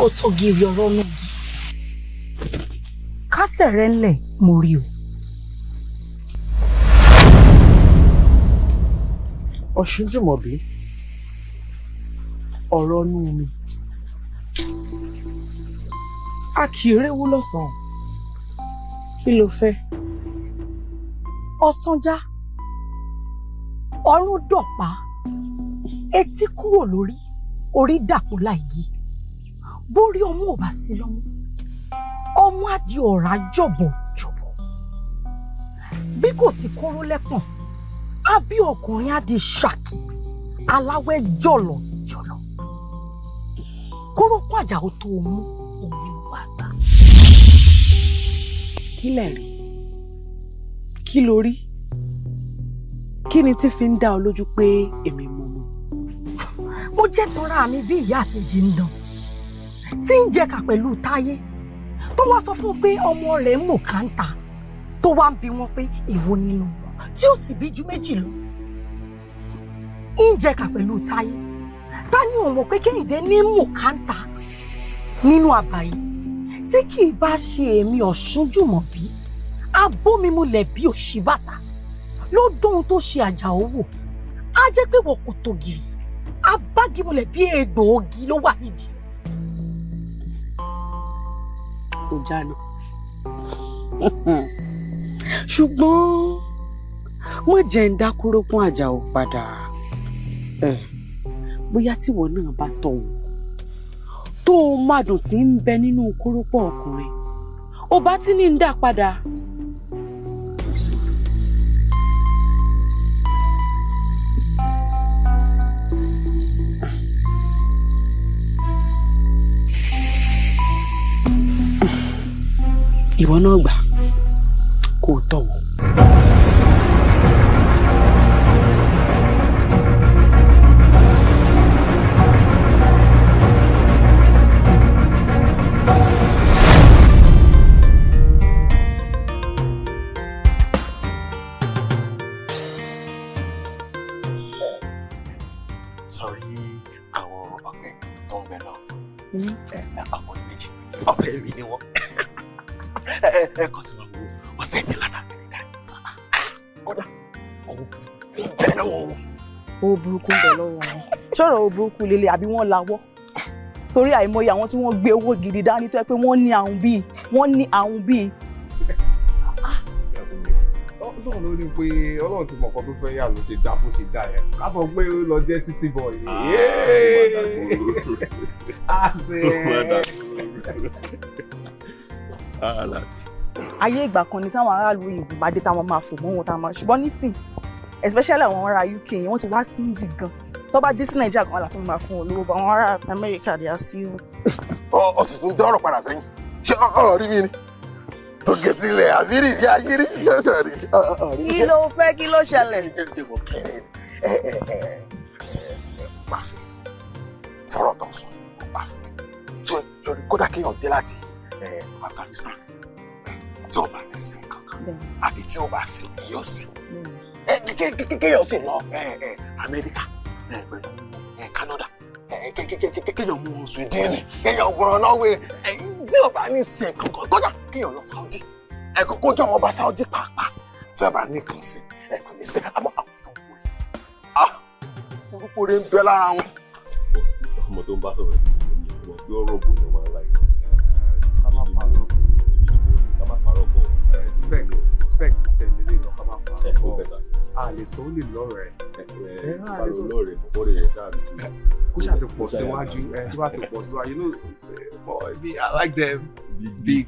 ó tó gírí ọ̀rọ̀ náà yìí. Kásẹ̀ rẹ̀ ńlẹ̀ mo rí o. Ọ̀ṣunjùmọ̀bí, ọ̀rọ̀ inú mi. A kì í réwú lọ́sàn-án. Kí ló fẹ́? Ọ̀sánjá, ọrùn dọ̀pá, etí kúrò lórí, orí dàpọ̀ láìgí. Bórí ọmú ò bá sí lọ́mú, ọmú á di ọ̀rá jọ̀bọ̀jọ̀bọ̀. Bí kò sí kóró lẹ́pọ̀n, á bí ọkùnrin á di ṣàkì, aláwẹ̀ jọ̀lọ̀jọ̀lọ̀. Kóró pọ̀ àjà ó tó mú òun ni mo wá gbà. Kí lẹ̀ rí? Kí lo rí? Kí ni tí fi ń dá ọ lójú pé èmi mo mú? Mo jẹ́ tanra mi bí ìyá àtẹ̀jì ń dán, tí ń jẹ̀ka pẹ̀lú Táyé, tó wá sọ fún pé ọmọ rẹ̀ ń mọ̀ káńtà, tó wá ń bi wọ́n pé èwo nínú wọn tí ó sì bí ju méjì lọ. Ń jẹ̀ka pẹ̀lú Táyé, ta ni òun mọ̀ pé Kẹ́hìndé ní mọ̀ káńtà nínú àbáyé tí kì í bá ṣe èmi Ọ̀ṣunjùmọ̀bí, abómimulẹ̀ bí òṣìbàtà ló dóhun tó ṣe Àjàó wò. Á jẹ́ pé wọ́n kò tó gìrì, abágimulẹ̀ bí egbòogi ló wà nídìí. Ó jáná. Ṣùgbọ́n wọ́n jẹ́ ń dá kórópọ́n Àjàó padà. Bóyá tíwọ náà bá tọ̀ wọ́n tó o mádùn tí ń bẹ nínú kórópọ́n ọkùnrin, ó bá tí ní ń dá padà. Ìwọ náà gbà kó o tọ̀ wọ́n. Sọ̀rí àwọn ọ̀gbẹ́ tó ń bẹ lọ. Ọkùnrin méjì, ọ̀rẹ́ mi ni wọ́n. Ẹ kọ́ sí wọn wo wọ́n sẹ́yìn ní lánàá Amẹ́ríkà. Kódà owó burúkú ń bẹ lọ́wọ́ wọn. Owó burúkú ń bẹ lọ́wọ́ wọn. Ṣọ́rọ̀ owó burúkú lélẹ̀ àbí wọ́n lawọ́? Torí àìmọye àwọn tí wọ́n gbé owó gidi dání tó yẹ pé wọ́n ní àhùn bíi. Ọlọ́run ló ní pé Ọlọ́run ti mọ̀ nǹkan tó fẹ́ yà ló ṣe dá bó ṣe dá yẹn. Ká sọ pé ó lọ jẹ́ city boy. Ayé ìgbà kan ni táwọn aráàlú òyìnbó bá dé táwọn máa fò mọ́ wọn táwọn máa, ṣùgbọ́n nísìn especially àwọn ará UK yẹn wọ́n ti wá stingy gan. Tó bá dé sí Nàìjíríà kan láti máa fún olówó, àwọn ará Amẹ́ríkà they are still. Ó sì tún dọ́rọ̀ padà sẹ́yìn. Ṣé ọ̀rọ̀ rí mi ni? Tó gẹ̀tìlẹ̀ àbírí ìdí ayírí. Kí ló fẹ́ kí ló ṣẹlẹ̀? Jẹ́wọ́ kẹrin pàṣẹ fọ́rọ̀ tó ń sọ pàṣẹ. Sori kódà kéèyàn dé láti Afghanistan tí ó bá ní sí kankan àbí tí ó bá sí iyọ̀ sí. Kéèyàn sì lọ Amẹ́ríkà pẹ̀lú Canada. Kéèyàn mú Sweden, kéèyàn gbọ́ràn Norway. Tí ó bá ní sí kankan kódà kéèyàn lọ Saudi. Kó jẹ́ ọmọ ọba Saudi pàápàá tí ó bá ní kan sí kò ní sí àmọ́ àwọn tó ń wò yìí. Orúkọ rẹ̀ ń bẹ lára wọn. Ọmọ tó ń bá sọ̀rọ̀ ìmọ̀ pé ọ̀rọ̀ bò ló máa ń láì. Ká má parọ́ bọ̀. Respect tẹ̀lé lè lọ ká má parọ́ bọ̀. A lè sọ ó lè lọ́rọ̀ ẹ̀. Parọ́ lọ́rọ̀ ẹ̀ bọ́ rẹ̀ dáàbò. Kó ṣáà ti pọ̀ síwájú. Tó bá ti pọ̀ síwájú, you know, boy, me, I like them big.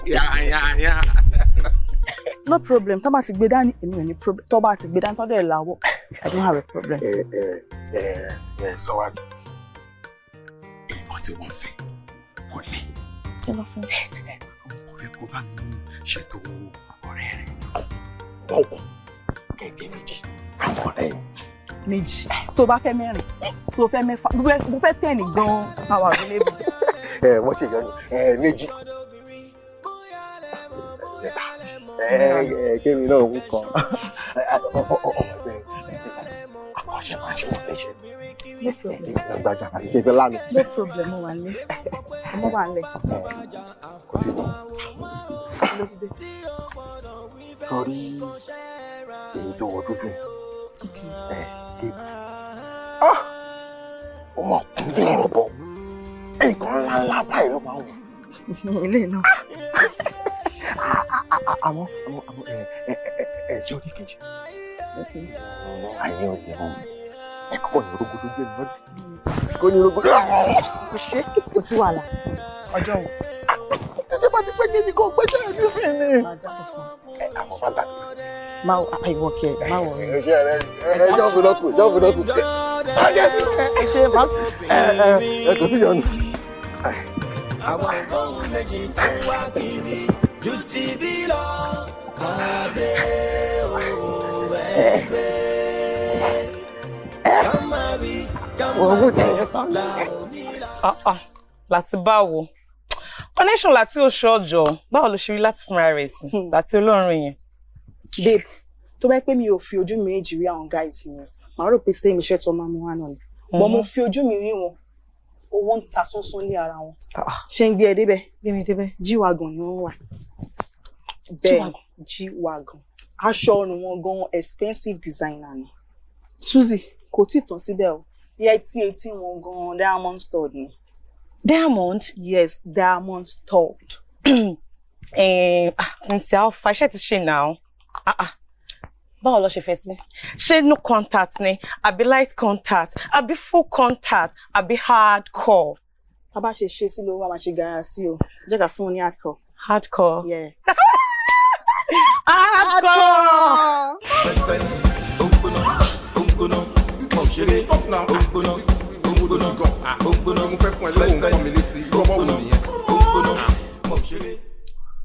Yeah. No problem. Tó bá ti gbé dání, èmi ò ní problem. Tó bá ti gbé dání, tó dẹ̀ láwọ́, I don't have a problem. Sọ wá ní nǹkan tí wọ́n fẹ́ kò lè. Kí ló fẹ́? Kò fẹ́ kó bá mi ṣètò ọ̀rẹ́ rẹ̀. Ọ̀pọ̀ kẹ̀kẹ́ méjì àwọn ọ̀rẹ́ yìí. Méjì. Tó bá fẹ́ mẹ́rin, tó fẹ́ mẹ́fà, mo fẹ́ 10 gan-an àwọn available. Wọ́n ṣe ìyọnu méjì. Kémi náà ń kan. Àkọ́ṣe máa ṣe wọ́n léṣe. No problem. Lágbájá àti kí n fẹ́ lánàá. No problem, mo wà ní. Ọmọ wà nílẹ̀. Kò tí ì lọ. Lọ sí dé. Sọrí èyí tó wọ dúdú. Gé. Ó mọ̀ kún lọ́rọ̀ bọ̀. Nǹkan ńláńlá báyìí ló máa ń wọ̀. Ilé náà. Àmọ́ ṣé o ní kejì? Ayé òde hàn. Ẹ kọ́kọ́ ní orúkọ tó gbé mi lọ́dún. Kò ní orúkọ tó Kò ṣe kò sí wàhálà. Ọjọ́ wo? tẹ́tẹ́ bá ti pẹ́ kí ni kò gbẹ́jọ́ ẹ̀ nísìnyí. Máa jábọ̀ fún ọ. Àwọn bá gbàgbé. Máa àìwọ̀ kẹ̀ máa wọ̀ rẹ̀. Ṣé ẹ jọ́ọ̀bù lọ́kù. Ẹ ṣe máa. Ẹ kò sí yọnu. Àwọn ohun méjì tó wá kiri ju ti bí lọ. Adé òwẹ́gbẹ́. Kàmárí láti báwo connection láti oṣù ọjọ́ báwo ló ṣe rí láti fúnra rẹ̀ sí láti olórin yẹn. Babe, tó bá pẹ́ mi ò fi ojú mi méjì rí àwọn guys yẹn màá rò pé same iṣẹ́ tó máa mú wá náà ni but mo fi ojú mi rí wọn owó ń ta sánsán ní ara wọn. Ṣé ń gbé ẹ débẹ̀? Gbé mi débẹ̀. G-Wagon ni wọ́n wà. Bẹ́ẹ̀ G-Wagon aṣọ ọrùn wọn gan expensive designer ni. Suzy kò tí ì tán síbẹ̀ o etí wọn gan diamond stud ni. Diamond? Yes, diamond stud. Since alpha iṣẹ́ ti ṣe náà báwo ló ṣe fẹ́ sí ṣé no contact ni àbí light contact àbí full contact àbí hardcore. Tá bá ṣe sí ló wá máa ṣe gara sí o jẹ́ ká fún un ní hardcore. Hardcore. Yeah. Hardcore.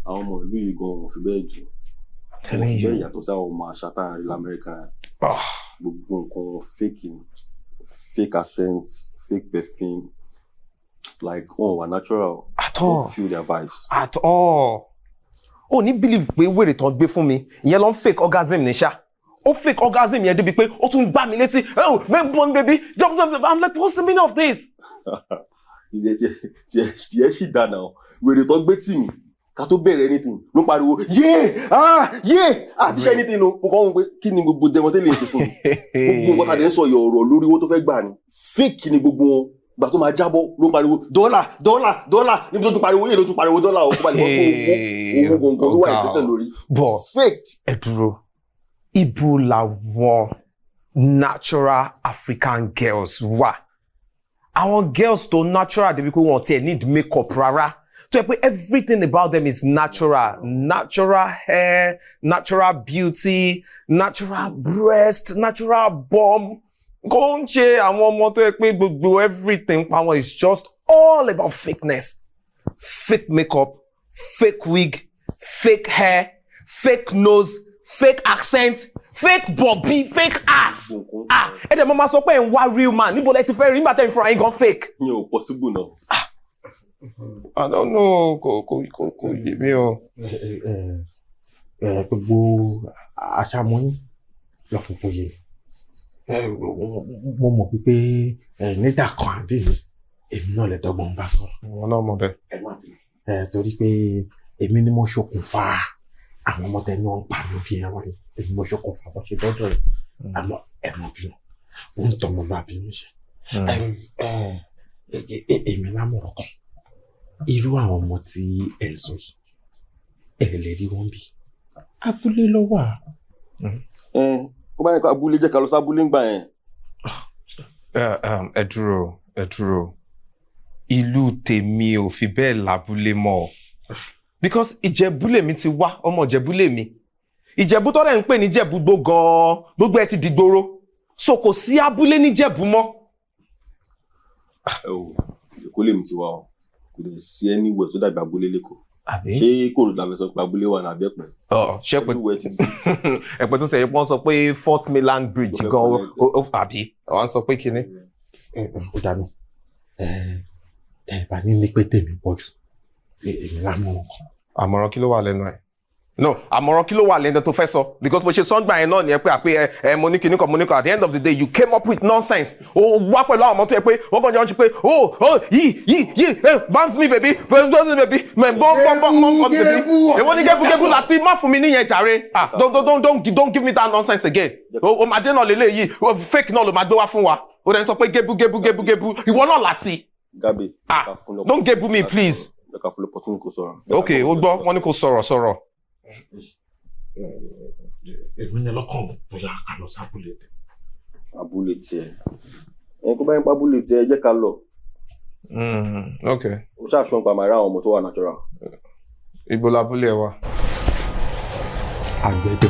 Àwọn ọmọ ìlú yìí gan-an fi bẹ́ẹ̀ jù. Telling you. Bẹ́ẹ̀ yàtọ̀ sí àwọn ọmọ àṣà táwọn ilẹ̀ Amẹ́ríkà. Gbogbo nǹkan fake ni, fake accent, fake perfume, like wà natural. At all. Feel their vibes. At all. Ó ní believe pé wèrè tán gbé fún mi ìyẹn ló ń fake orgasm ní ṣá. Ó fake orgasm yẹn débi pé ó tún gbá mi létí. Oh, man, born baby. Jump. I'm like, what's the meaning of this? Tiẹ̀ sì dá náà. Wèrè tán gbé tì mí. Ká tó bẹ̀rẹ̀ anything ló pariwo àti ṣe anything ló mo kọ́ wọn pé kí ni gbogbo dẹmọ́tẹ́ lè ṣe fún mi gbogbo nǹkan tàdé ń sọ yọ ọ̀rọ̀ lórí owó tó fẹ́ gbà ni fake ni gbogbo wọn gbà tó máa jábọ́ ló pariwo dọ́là níbi tó tún pariwo yé ló tún pariwo dọ́là ó kó balẹ̀ owó gbọ̀ngàn ló wà ìtẹ́sẹ̀ lórí. But fake. Ẹ dúró ibo làwọn natural African girls wà àwọn girls tó natural débi pé wọn tiẹ̀ need makeup rárá. So everything about them is natural hair, natural beauty, natural breast, natural bum. Kò ń ṣe àwọn ọmọ tó yẹ pé gbogbo everything pa wọn is just all about fakeness. Fake makeup, fake wig, fake hair, fake nose, fake accent, fake bobby, fake ass. Ẹ dẹ̀ mọ́ máa sọ pé ẹ̀ ń wá real man níbo lẹ ti fẹ́ rí nígbà tẹ́ ń fúnra yín gan fake. Ní o possible náà. I don't know. Kò yé mi o. Gbogbo aṣámọ́yìn lọ fún kò yé mo mọ̀ pé nígbà kan àbí èmi náà lè dọ́gbọ́n bá sọ̀rọ̀. Wọn náà mọ̀ bẹ́ẹ̀. Torí pé èmi ni mo ṣokùnfà àwọn ọmọ tẹ náà ń pa lókè ẹ̀rọ ni èmi mo ṣokùnfà bó ṣe dọ́dọ̀ rẹ̀ àmọ́ ẹ̀rọ bí wọn ń tọmọ bá bí mi ṣe. Èmi lámọ̀ràn kan irú àwọn ọmọ tí ẹ ń sọ yìí ẹ lè rí wọn bí abúlé ló wà. Ó bá yẹ kó abúlé jẹ́ ká lọ sí abúlé ń gbà yẹn. Ẹ dúró ìlú tèmi ò fi bẹ́ẹ̀ lábúlé mọ́ because ìjẹ̀bú mi ti wá ọmọ ìjẹ̀bú mi ìjẹ̀bú tọ́rẹ̀ ń pè ní jẹ̀bú gan-an gbogbo ẹ ti dìgboro so kò sí abúlé ní jẹ̀bú mọ́. Èkó lèmi ti wá o kò lè sí anywhere tó dàbí abúlé lẹ́kọ̀ọ́. Ṣé kòrò dàbí sọ pé abúlé wà ní abẹ́pẹ́? Ṣé ẹ̀pẹ́ tó tẹ̀yẹ pọ́n sọ pé Fort Mainland Bridge gan àbí wọ́n sọ pé kíní. Ó dànù tẹ̀ bá ní pé tèmi pọ̀ jù èmi lámọ̀ràn kan. Àmọ̀ràn kí ló wà lẹ́nu ẹ̀? No, àmọ̀ràn kí ló wà lẹ́nu tó fẹ́ sọ because bó ṣe sọ́ngbà yẹn náà ni ẹ pé àpé mo ní kinní kan at the end of the day you came up with nonsense. O wá pẹ̀lú àwọn ọmọ tó yẹ pé wọ́n kàn jẹ́ wọ́n ṣe pé yí bounce me baby bounce me baby bọ́m baby. Èwo ní gébúgébú láti má fún mi níyẹn jàre. Don't give me that nonsense again. O máa dé náà lélẹ̀ yìí fake náà ló máa gbé wá fún wa. O dẹ̀ sọ pé gébú ìwọ náà láti. Gabi. Don't gébú me please. Okay, ó gbọ́ wọ́n ní kò sọ̀rọ̀. Èmi ni lọ́kàn bóyá ká lọ sábúlé tẹ. Abúlé tiẹ̀. Ẹ̀yin kó bá yín pa abúlé tiẹ̀ jẹ́ ká lọ. Okay. O ṣàṣùn pa màá rí àwọn ọmọ tó wà natural. Ibo labúlé wa. Àgbẹ̀dẹ.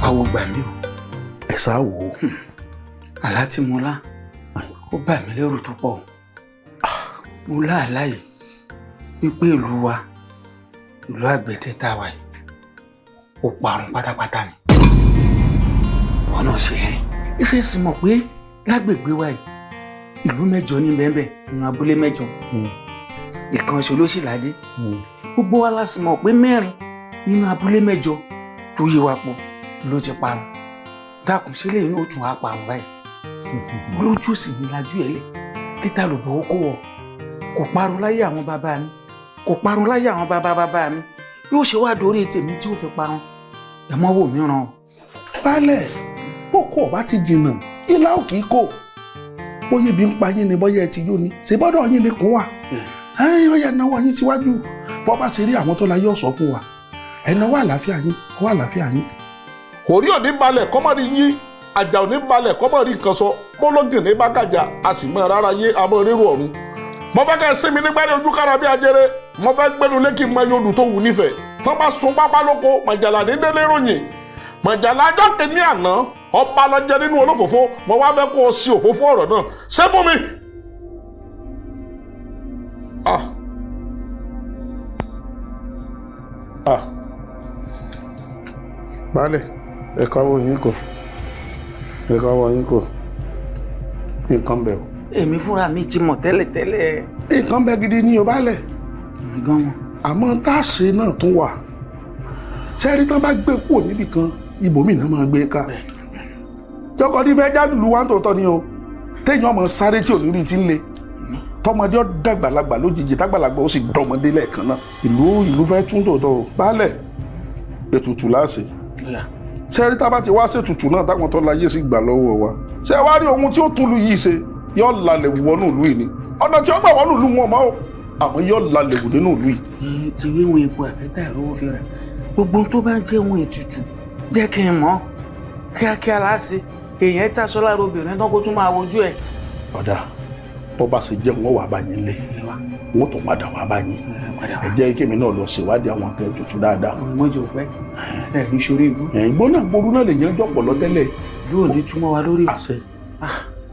Àwo gbà mí o. Ẹ sá wò ó. Àlá tí mo lá ó bà mí lẹ́rù tó pọ̀. Mo lá àlá yìí wípé ìlú wa ìlú àgbẹ̀dẹ tá a wà yìí ó parun pátápátá ni. Wọ́n náà ṣe ẹ́ iṣẹ́ sì mọ̀ pé lágbègbè wa yìí ìlú 7 ní bẹ́ẹ̀ ìran abúlé 7 ìkan ṣe ló sì ládé. Gbogbo wa la sì mọ̀ pé 4 nínú abúlé 8 tó yí wa pọ̀ ló ti parun. Dákun sílẹ̀ yìí ó tún wá parun báyìí. Olójú sì ní lajú ẹ̀ lẹ̀ kíta ló bọ̀ ó kó wọ̀ kò parun láyé àwọn bàbá mi kò parun láyé àwọn bàbá mi yóò ṣe wá dórí tèmi tí ó fi parun ẹ mọ́ wò mìíràn. Baálẹ̀ bókó ọba ti jìnnà ilá ò kì í kò bóyá ibi ń pa yín ni bóyá ẹ ti yó ni ṣe bọ́dọ̀ yín ni kún wà ọyà náwó yín síwájú bọ́ bá ṣe rí àwọn tó la yóò sọ fún wa ẹ náwó àlàáfíà yín. Orí òní balẹ̀ kọ́mọ́rí yín àjà òní balẹ̀ kọ́mọ́rí nǹkan sọ bọ́lọ́gìn ní bákàjà a sì mọ rárá yé àmọ́ rírò ọ̀run. Mo fẹ́ kẹ́ ẹ sinmi nígbà ní ojú kára bí ajere mo fẹ́ gbẹ́nu lékì mọ yodù tó wù nífẹ̀ẹ́ tán bá sun pápá lóko mọ̀jàlá ní délé ròyìn mọ̀jàlá ajọ́ kìíní àná ọba lọ́jẹ́ nínú olófòfó mo wá fẹ́ kó o sí òfófó ọ̀rọ̀ náà ṣé fún mi. Baálẹ̀ ẹ̀ka wo yín kò nǹkan bẹ̀ o. Èmi fúnra mi ti mọ̀ tẹ́lẹ̀. Nǹkan bẹ gidi ní o baálẹ̀. Àmọ́ tá a ṣe náà tún wà sẹ́rí tán bá gbé kúrò níbì kan ibòmíì náà máa gbé ká. Jọkọ ní fẹ́ jálùlù wa ń tòótọ́ ni o téèyàn ọmọ sáré tí ò ní rí ti ń le tọmọdé ó dàgbàlagbà lójijì tágbàlagbà ó sì dọmọdé lẹ́ẹ̀kan náà ìlú fẹ́ tún tòótọ́ o baálẹ̀ ètùtù láṣẹ. Sẹ́rí tá a bá ti wá ṣètùtù náà táwọn tó láyé sì gbà lọ́wọ́ wa ṣé wá rí ohun tí ó tún lu yìí ṣe yóò lálẹ́ wọnú ìlú yìí ni ọ̀nà tí ó gbà wọnú ìlú wọn mọ́ o àmọ́ yóò lálẹ́ wò nínú ìlú yìí. Ti wíwọ̀n epo àfẹ́tà ìrówó fi rà gbogbo tó bá jẹ́ ohun ètùtù jẹ́ kí n mọ̀ kíákíá láṣẹ èèyàn tá sọ́lá obìnrin náà kó tún máa wojú ẹ̀. Ọ̀dà tó bá ṣe jẹ́ wọn wà bá yín lé wọn tó padà wà bá yín ẹ jẹ́ kémi náà lọ ṣèwádìí àwọn akẹ́ ètùtù dáadáa. Mọ́jọ pẹ́ ẹ̀ ní sórí ìlú. Ìgbóná gbooru náà lè yẹn jọ̀pọ̀ lọ tẹ́lẹ̀. Yóò ní túmọ̀ wa lórí. Àṣẹ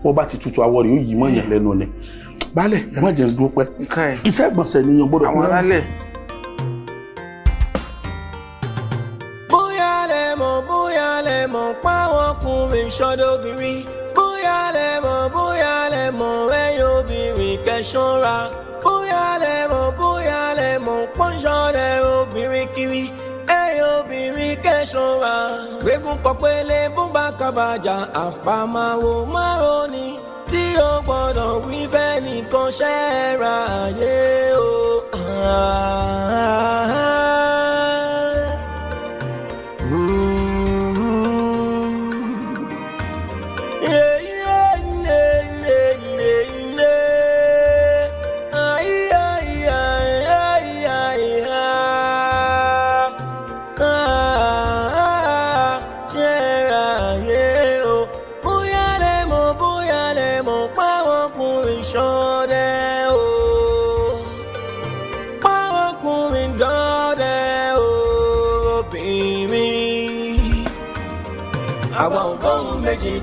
wọ́n bá ti tutù awọ rẹ̀ yóò yí mọ́ yẹn lẹ́nu ni. Baálẹ̀ ẹ má jẹ́ ń dúró pẹ́. Iṣẹ́ ìgbọ̀nsẹ̀ nìyẹn gbọ́dọ̀ fún alálẹ̀. Bóyá lẹ mọ̀ páwọn ọkùnrin ṣọdọ̀bìnrin bóyá lẹ mọ̀ ẹ̀yin obìnrin kẹ́ṣọ́ra bóyá lẹ mọ̀ pọ́nṣọ́rẹ́ obìnrin kiri ẹ̀yin obìnrin kẹ́ṣọ́ra. Gbégún kọ pélé bó bá kábàjà àfàmàwò márùn-ún tí ó gbọ́dọ̀ wí fẹ́ nìkan ṣẹ́ra ayé o.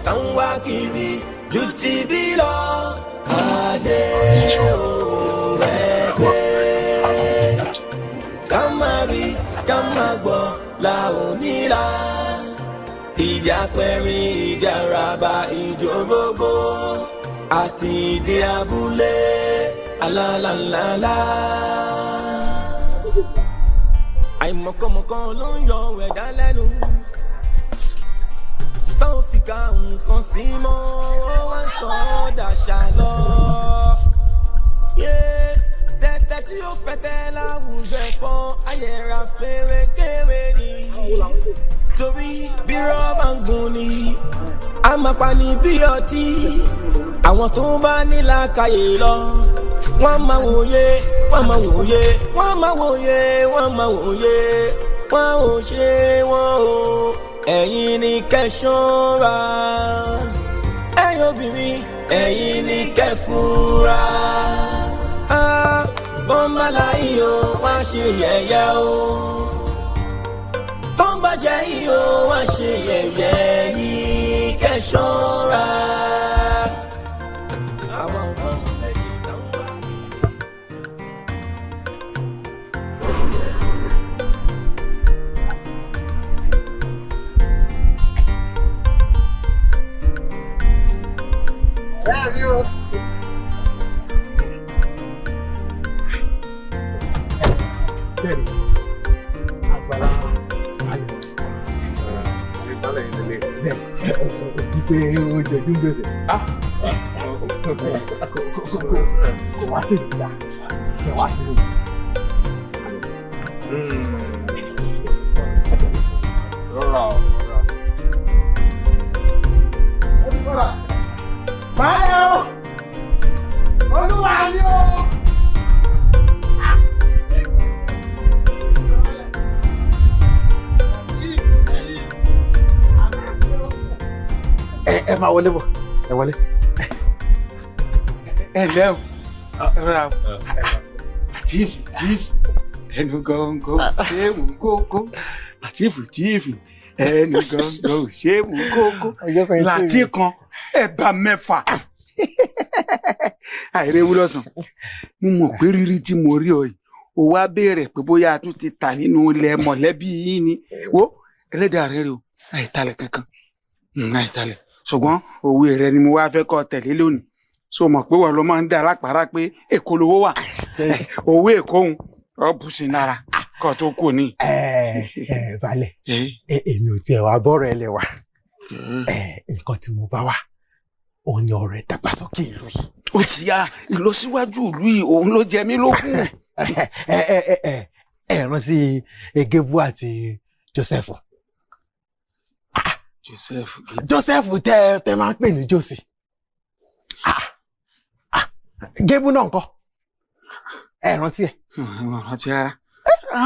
Tán wá kiri ju ti bí lọ adé ẹgbẹ́ ká má rí ká má gbọ́ la ò nílà ìjà pẹ̀rin ìjà raba ìjòrógbó àti ìdí abúlé alálàlálá. Àìmọ̀kànmọ̀kàn ló ń yọ ẹ̀dá lẹ́nu. Tó fi ka nǹkan sí mọ́ ó wá sọ ọ́ dàṣà lọ. Tẹ́tẹ́ tí ó fẹ́tẹ́ láwùjọ ẹ̀fọn ayẹ̀ra fèrè kéré ni. Torí bí rọ́bà ń gùn ni a máa pa ní bí ọtí. Àwọn tó bá ní làákàyè lọ wọ́n máa wòye, wọ́n máa wòye, wọ́n máa wòye, wọ́n máa wòye, wọ́n ò ṣe wọ́n o. Ẹ̀yin ni kẹ́ ṣọ́ra, ẹ̀yin obìnrin ẹ̀yin ni kẹ́ fura. Bọ́mbà láyé o wá ṣe yẹ̀yẹ́ o, bọ́mbà jẹ́ yìí o wá ṣe yẹ̀yẹ́ yìí kẹ́ ṣọ́ra. Àwọn ọgbọ́n méjì náà wà ní. Àgbàlá ayọ̀. Ìsàlẹ̀ ìdílé. Pé ó jẹjú gbèsè. Kò wá sí ìgbà. Kò wá sí ìgbà. Rọra o, rọra. Báyọ̀ o! Olúwa ni o! Ẹ máa wọlé bọ̀, ẹ wọlé. Ẹ ǹlẹ́ o, ẹ rọra o. Tíìfù, ẹnu gọ́ngọ́ ṣéwù kókó. Tíìfù, ẹnu gọ́ngọ́ ṣéwù kókó. Láti kan ẹ̀bà mẹ́fà. Àìrèwú lọ́sàn. Mo mọ̀ pé rírí tí mo rí ọ yìí, o wá béèrè pé bóyá a tún ti tà nínú ilẹ̀ mọ̀lẹ́bí yín ni. Wo ẹlẹ́dàá rẹ rè o, àìtalẹ̀ kankan. Àìtalẹ̀. Ṣùgbọ́n òwe rẹ ni mo wá fẹ́ kọ́ tẹ̀lé lónìí. So mọ̀ pé wọ́n ló máa ń dá alápàárá pé Èkó lówó wà. Òwe Èkó ń ọ bù sí nára kọ́ tó kù ní. Balẹ̀, èmi ò tiẹ̀ wá bọ́rọ̀ ẹlẹ̀ wá. Nǹkan tí mo bá wà, òun ni ọ̀rọ̀ ìdàgbàsókè ìlú yìí. Ó ti ya ìlọsíwájú ìlú yìí, òun ló jẹ mí lógún. Rántí Egebu àti Joseph. Joseph tẹ máa ń pè ní Josi. Gebu náà ńkọ́? Rántí ẹ̀. Rántí rárá.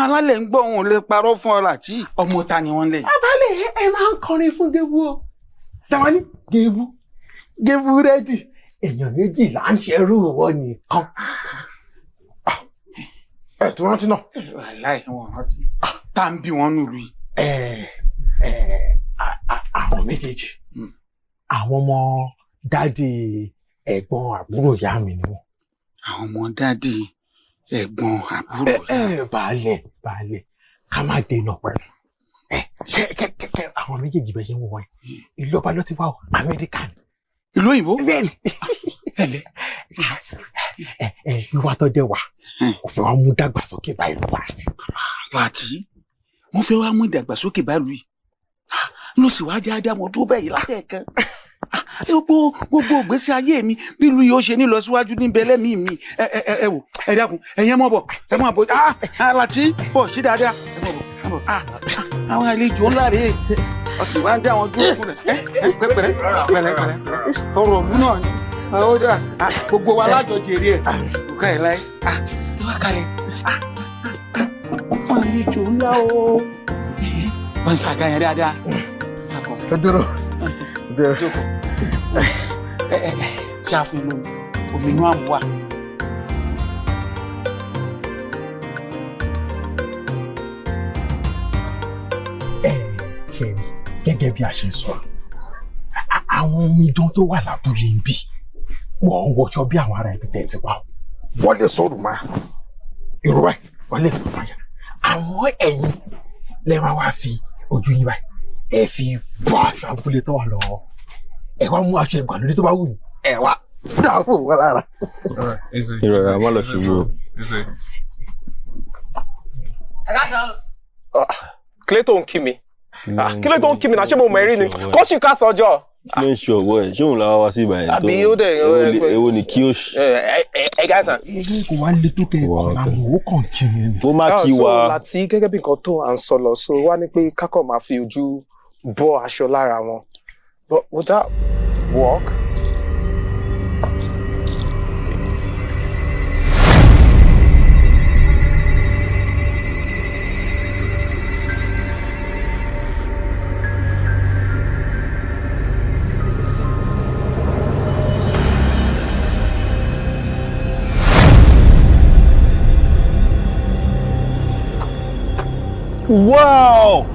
Alálẹ̀ ń gbọ́ òun lè parọ́ fún ọ láti ọmọ ta ni wọ́n lẹ̀. Abálẹ̀ ẹ máa ń kọrin fún Gebu o. Tàwọn ní Gebu rẹ́dì. Èèyàn méjì là ń ṣerú ìwọ nìkan. Ẹ tún rántí náà. Wàláì wọn rántí. Tá ń bí wọn nílùú yìí. Àwọn méjèèjì. Àwọn ọmọ dádì ẹ̀gbọ́n àbúrò ìyá mi ni wọ́n. Àwọn ọmọ dádì ẹ̀gbọ́n àbúrò ìyá. Baálẹ̀ ká má dènà pẹ̀lú. Àwọn méjèèjì bẹ́ẹ̀ ṣe ń wọ̀ wọ́n yìí. Ìlú ọba ló ti wá Amẹ́ríkà ni. Ìlú òyìnbó? Bẹ́ẹ̀ni. Wíwá tó dé wà, ó fẹ́ wá mú dàgbàsókè bá ìlú wa. Láti wọ́n fẹ́ wá mú ìdàgbàsókè bá ìlú yìí. Ló sì wá jẹ́ ádámọ̀ tó bẹ́ẹ̀ yìí látẹ̀ẹ̀kan. Gbogbo ìgbésí ayé mi bí ìlú yìí ó ṣe ní lọ síwájú níbẹ̀ lẹ́mìí mi. Ẹ wò, ẹ dákun, ẹ̀yin mọ̀ bọ̀, ẹ mọ̀ bọ̀. Láti bọ̀ ṣí dáadáa. Ẹ mọ̀ bọ̀. Àwọn àlejò ńlá rèé. Ọ̀sìn wá ń dá àwọn dúró fún rẹ̀. Pẹ̀lẹ́. Ọ̀rọ̀ ògùn náà ni. Gbogbo wa lájọ jèrè ẹ̀. Òkà ẹ̀ láyé. Ìwà kalẹ̀. Àwọn àlejò ńlá o. Wọ́n ń ṣàgáyàn dáadáa. Ẹ dúró. Jókòó. Ṣé a fún un lómi? Omi inú àmú wà. Ṣe rí gẹ́gẹ́ bí a ṣe sọ, àwọn omidan tó wà lábúlé ń bì, wọ́n ń wọṣọ bí àwọn ará ibi tẹ̀ ti wá. Wọ́n lè sọ̀rọ̀ máa irú ẹ̀, wọ́n lè sọ̀rọ̀ máa yà. Àwọn ẹ̀yin lè máa wá fi ojú yín báyìí, ẹ fi bọ́ aṣọ abúlé tó wà lọ́wọ́. Ẹ wá mú aṣọ ìgbàlódé tó bá wù yín, ẹ wá Dàpọ̀ wọ́n lára. Ìrọ̀lẹ́ àwọn lọ ṣubú. Kílé tó ń kí mi. Kílé tó ń kí mi náà ṣé mo mọ̀ ẹ́rí ni? Kó sì ká sọjọ́. Kí ló ń ṣe ọ̀wọ́ ẹ̀? Ṣé òun làwa wá sí ìbàyẹn tó? Àbí ó dẹ̀ èwo ni kí ó ṣe? Ẹ gáàsán. Èyí kò wá lé tó tẹ ẹ̀kọ́ làwọn ò kàn kí mi ni. Ó má kí wa. So láti gẹ́gẹ́ bí nǹkan tó à ń sọ lọ, so wá ní pé kákọ̀ máa fi ojú bọ́ aṣọ lára wọn. But would that work? Wow!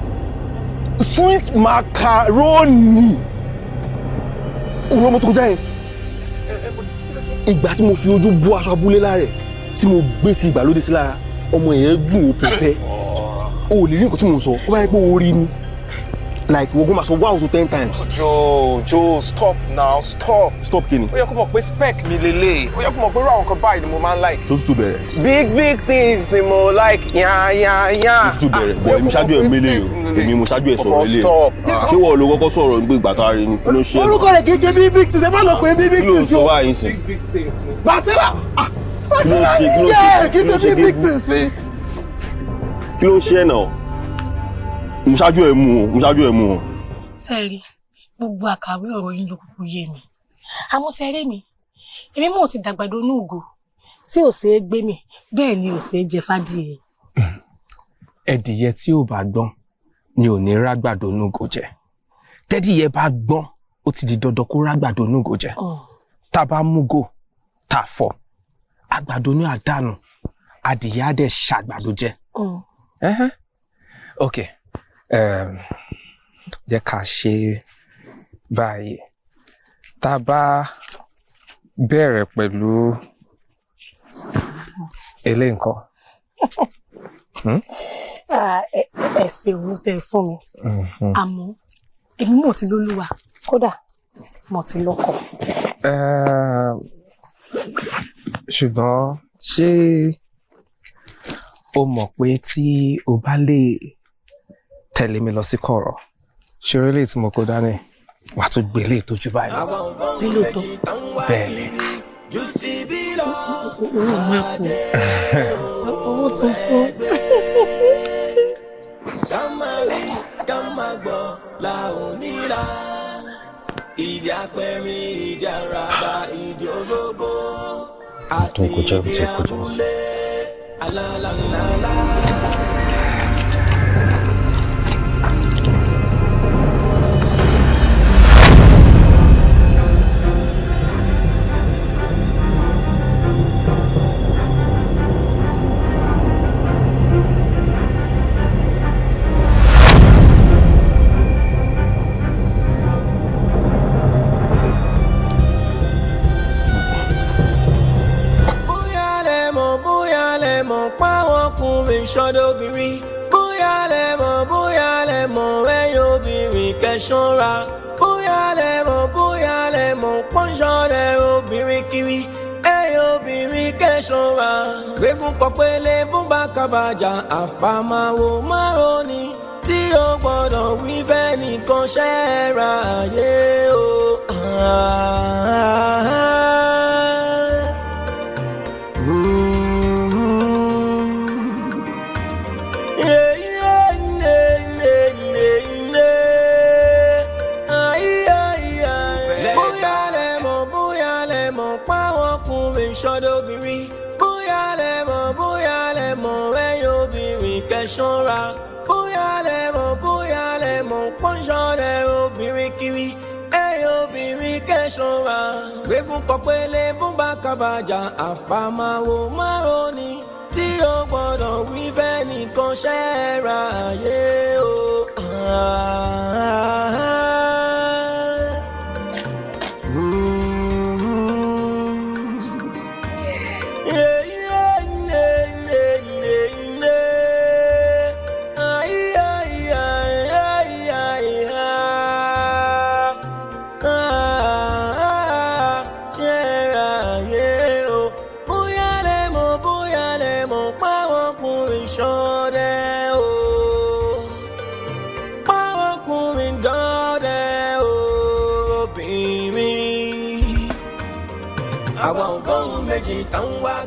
Sweet macaroni! Òun ọmọ tó kọjá yẹn. Ìgbà tí mo fi ojú bó aṣọ abúlé lára tí mo gbé ti ìgbàlódé sí lára, ọmọ yẹn dùn ó pẹpẹ. O lè rí nǹkan tí mo sọ, ó bá yẹ pé o rí ni. Like wọ́n máa sọ wow to 10 times. Joe, stop now, stop. Stop kí ni? Ó yẹ kó mọ̀ pé spec mi lélẹ̀. Ó yẹ kó mọ̀ pé irú àwọn kan báyìí ni mo máa ń like. Ṣé ó tún bẹ̀rẹ̀? Big things ni mo like. Ó tún bẹ̀rẹ̀. Bọ̀ èmi ṣáájú ẹ̀ mélé o. Èmi mo ṣáájú ẹ̀ sọ̀rọ̀ ilé. Ṣé wọ́n lo kọ́kọ́ sọ̀rọ̀ nígbà ìgbà tó a rí ni? Kí ló ṣe? Orúkọ rẹ̀ kì í ṣe big things, ẹ má lọ pé big Kí ló things sọ o. báyìí sìn? Bàtírà! Kí ló ṣe? Kí ló ṣe? Kì í ṣe big things sí. Kí ló ṣe ẹ̀ náà? Mo ṣáájú ẹ̀ mú o. Sẹ́ẹ̀rí gbogbo àkàwé ọ̀rọ̀ yín ló kúkú yé mi àmọ́ sẹ́ẹ̀rẹ́ mi èmi mò ti dàgbàdo núùgò tí ò ṣeé gbé mi bẹ́ẹ̀ ni ò ṣeé jẹ fádìẹ. Ẹdìyẹ tí ò bá gbọ́n ni ò ní rágbàdo núùgò jẹ. Tẹ́dìyẹ bá gbọ́n ó ti di dandan kó rágbàdo núùgò jẹ. Tá bá múgò tá fọ́ àgbàdo ní àdánù adìyẹ á dẹ̀ ṣàgbàdo jẹ. Ok. Jẹ́ ká ṣe báyìí. Tá a bá bẹ̀rẹ̀ pẹ̀lú eléyìí nǹkan. Ẹ̀sìn òun tẹ fún mi àmọ́ èmi mò ti lólúwa kódà mo ti lọ́kọ. Ṣùgbọ́n ṣé o mọ̀ pé tí o bá lè tẹ̀lé mi lọ sí kọ̀rọ̀ ṣe orílẹ̀ tí mo kó dání wà tó gbélé ìtọ́jú báyìí. Sí lóòótọ́. Bẹ́ẹ̀ ni. Owó máa kú. Owó tuntun. Ká máa rí ká máa gbọ́ la ò ní ra. Ìdí apẹ̀rin ìdí àràbà ìdí ológo àti ìdí abúlé alálàlálá. Ìṣọdọ̀bìnrin bóyá lẹ mọ̀ ẹ̀yin obìnrin kẹ́ṣọ́ra bóyá lẹ mọ̀ pọ́nṣọ́rẹ́ obìnrin kiri ẹ̀yin obìnrin kẹ́ṣọ́ra. Gbégún kọ pélé bó bá kábàjà àfàmàwò márùn-ún tí ó gbọ́dọ̀ wí fẹ́ nìkan ṣẹ́ra ayé o. Ìṣọdọ̀bìnrin bóyá lẹ mọ̀ ẹ̀yin obìnrin kẹ́ṣọ́ra bóyá lẹ mọ̀ pọ́nṣọ́rẹ́ obìnrin kiri ẹ̀yin obìnrin kẹ́ṣọ́ra. Gbégún kọ pélé bó bá kábàjà àfàmàwò márùn-ún tí ó gbọ́dọ̀ wí fẹ́ nìkan ṣẹ́ra ayé o.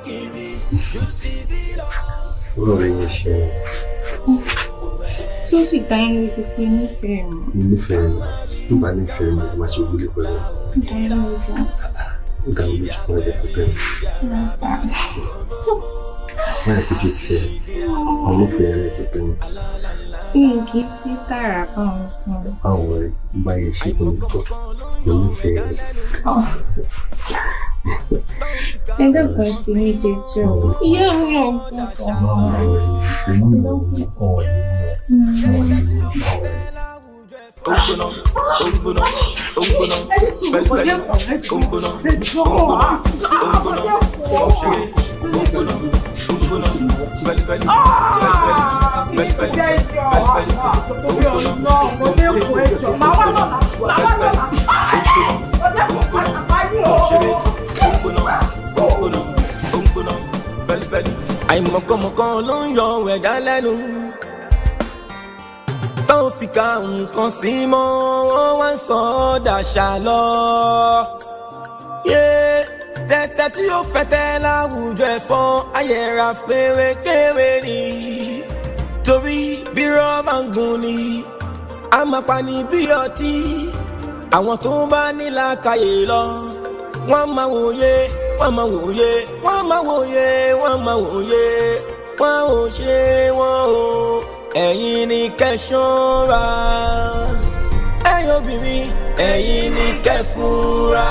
kiri ju ti bí lọ. Olórí yẹn ṣe. Tó sì dá ẹni ti pé nífẹ̀ẹ́ mi. Mo nífẹ̀ẹ́ mi. Nígbà nífẹ̀ẹ́ mi, máa ṣe wúlé pẹ̀lú. Dá ẹ lójú. Ó dá olójú fún ẹgbẹ́ pípẹ́ mi. Wọ́n yẹ kó jẹ́ tiẹ̀. Àwọn olófin ẹ̀rẹ́ pípẹ́ mi. Mi kì í fi tààrà báwọn fún un. Báwo rẹ̀ bá yẹ ṣe kó ní bọ̀? Mo nífẹ̀ẹ́ rẹ̀. Ẹgbẹ́ kan sí ní jẹjẹ o. Ìyá mi ò gbọ́dọ̀. Àìmọ̀kànmọ̀kàn ló ń yọ ẹ̀dá lẹ́nu tó fi ka nǹkan sí mọ́ wọ́n wá ń sọ ọ́ dàṣà lọ. Tẹ́tẹ́ tí ó fẹ́tẹ́ láwùjọ ẹ̀fọ́ ayẹ̀ra fèrè kéré ni torí bí rọ́bà ń gùn ni a máa pa ní bí ọtí. Àwọn tó bá ní làákàyè lọ wọ́n máa wòye wọ́n máa wòye wọ́n máa wòye wọ́n máa wòye wọ́n ò ṣe wọ́n o. Ẹ̀yin ni kẹ́ ṣọ́ra ẹ̀yin obìnrin ẹ̀yin ni kẹ́ fura.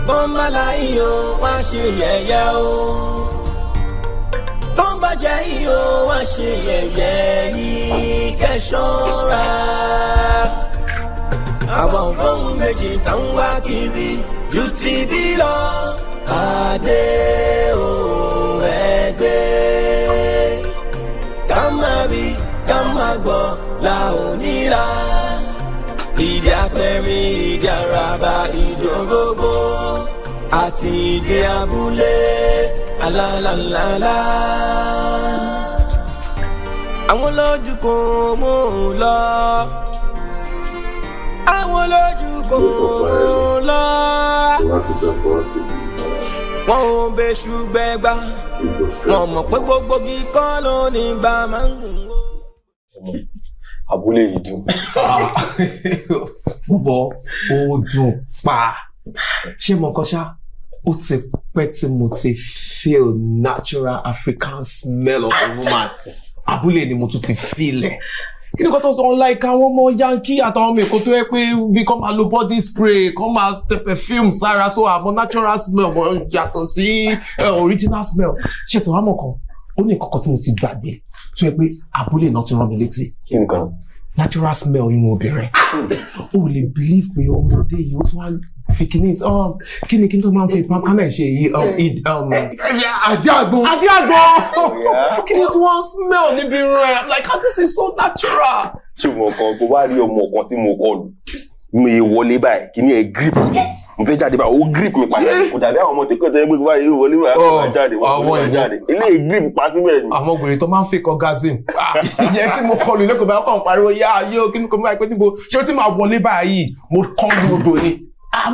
Bọ́mbà láyé o wá ṣe yẹ̀yẹ́ o bọ́mbà jẹ́ yìí o wá ṣe yẹ̀yẹ́ yìí kẹ́ ṣọ́ra. Àwọn ohun méjì tó ń wá kiri ju ti bí lọ. Adé o ẹgbẹ́ ká máa rí ká máa gbọ́ la ò níra. Ìdí apẹ̀rin ìdí àràbà ìjòrógbó àti ìdí abúlé alálàlálá. Àwọn lójú kò mú un lọ. Àwọn lójú kò mú un lọ. Wọ́n ò bẹ ṣùgbẹ́ gbà. Wọ́n mọ̀ pé gbogbo kíkọ́ ló ní bá máa ń gùn ó. Abúlé yìí dùn. Bọ́bọ̀ ó dùn pa. Ṣé mo kọ́ ṣá? Ó ti pẹ́ tí mo ti feel natural African smell of a woman. Abúlé ni mo tún ti feel ẹ̀. Kí ni kò tó sọ like àwọn ọmọ Yankee àtàwọn ọmọ Èkó tó yẹ pé bí kò máa lo body spray kò máa tẹ perfume sára so àmọ́ natural smell mọ̀ yàtọ̀ sí original smell. Ṣé tí wàá mọ̀ kan ó ní ìkọ̀kọ̀ tí mo ti gbàgbé tó yẹ pé abúlé náà ti rán mi létí. Kí ni kan? Natural smell inú obìnrin. O lè believe pé ọmọdé yìí ó tún wá fi kíní kí ni tó máa ń fi pamọ́ ṣe yìí àdíàgbọn. Kí ni tí wọ́n smell níbi rẹ̀ like how this is so natural. Ṣùgbọ́n kan tó bá rí ọmọ kan tí mo kọlù mo yẹ wọlé báyìí kí ni ẹ grip mi mo fẹ́ jáde báyìí ó grip mi padà kò dàbí àwọn ọmọ tẹ́kọ̀ tẹ́lẹ̀ gbé báyìí wọlé báyìí wọ́n jáde wọ́n jáde ilé grip pa síbẹ̀ ni. Àwọn obìnrin tó máa ń fake orgasm ìyẹn tí mo kọlù lẹ́kọ̀ọ́ báyìí ọkàn pariwo yá yóò kí ni kò máa pẹ́ níbo ṣé ó ti máa wọlé báyìí mo kọ́ ní odò ni.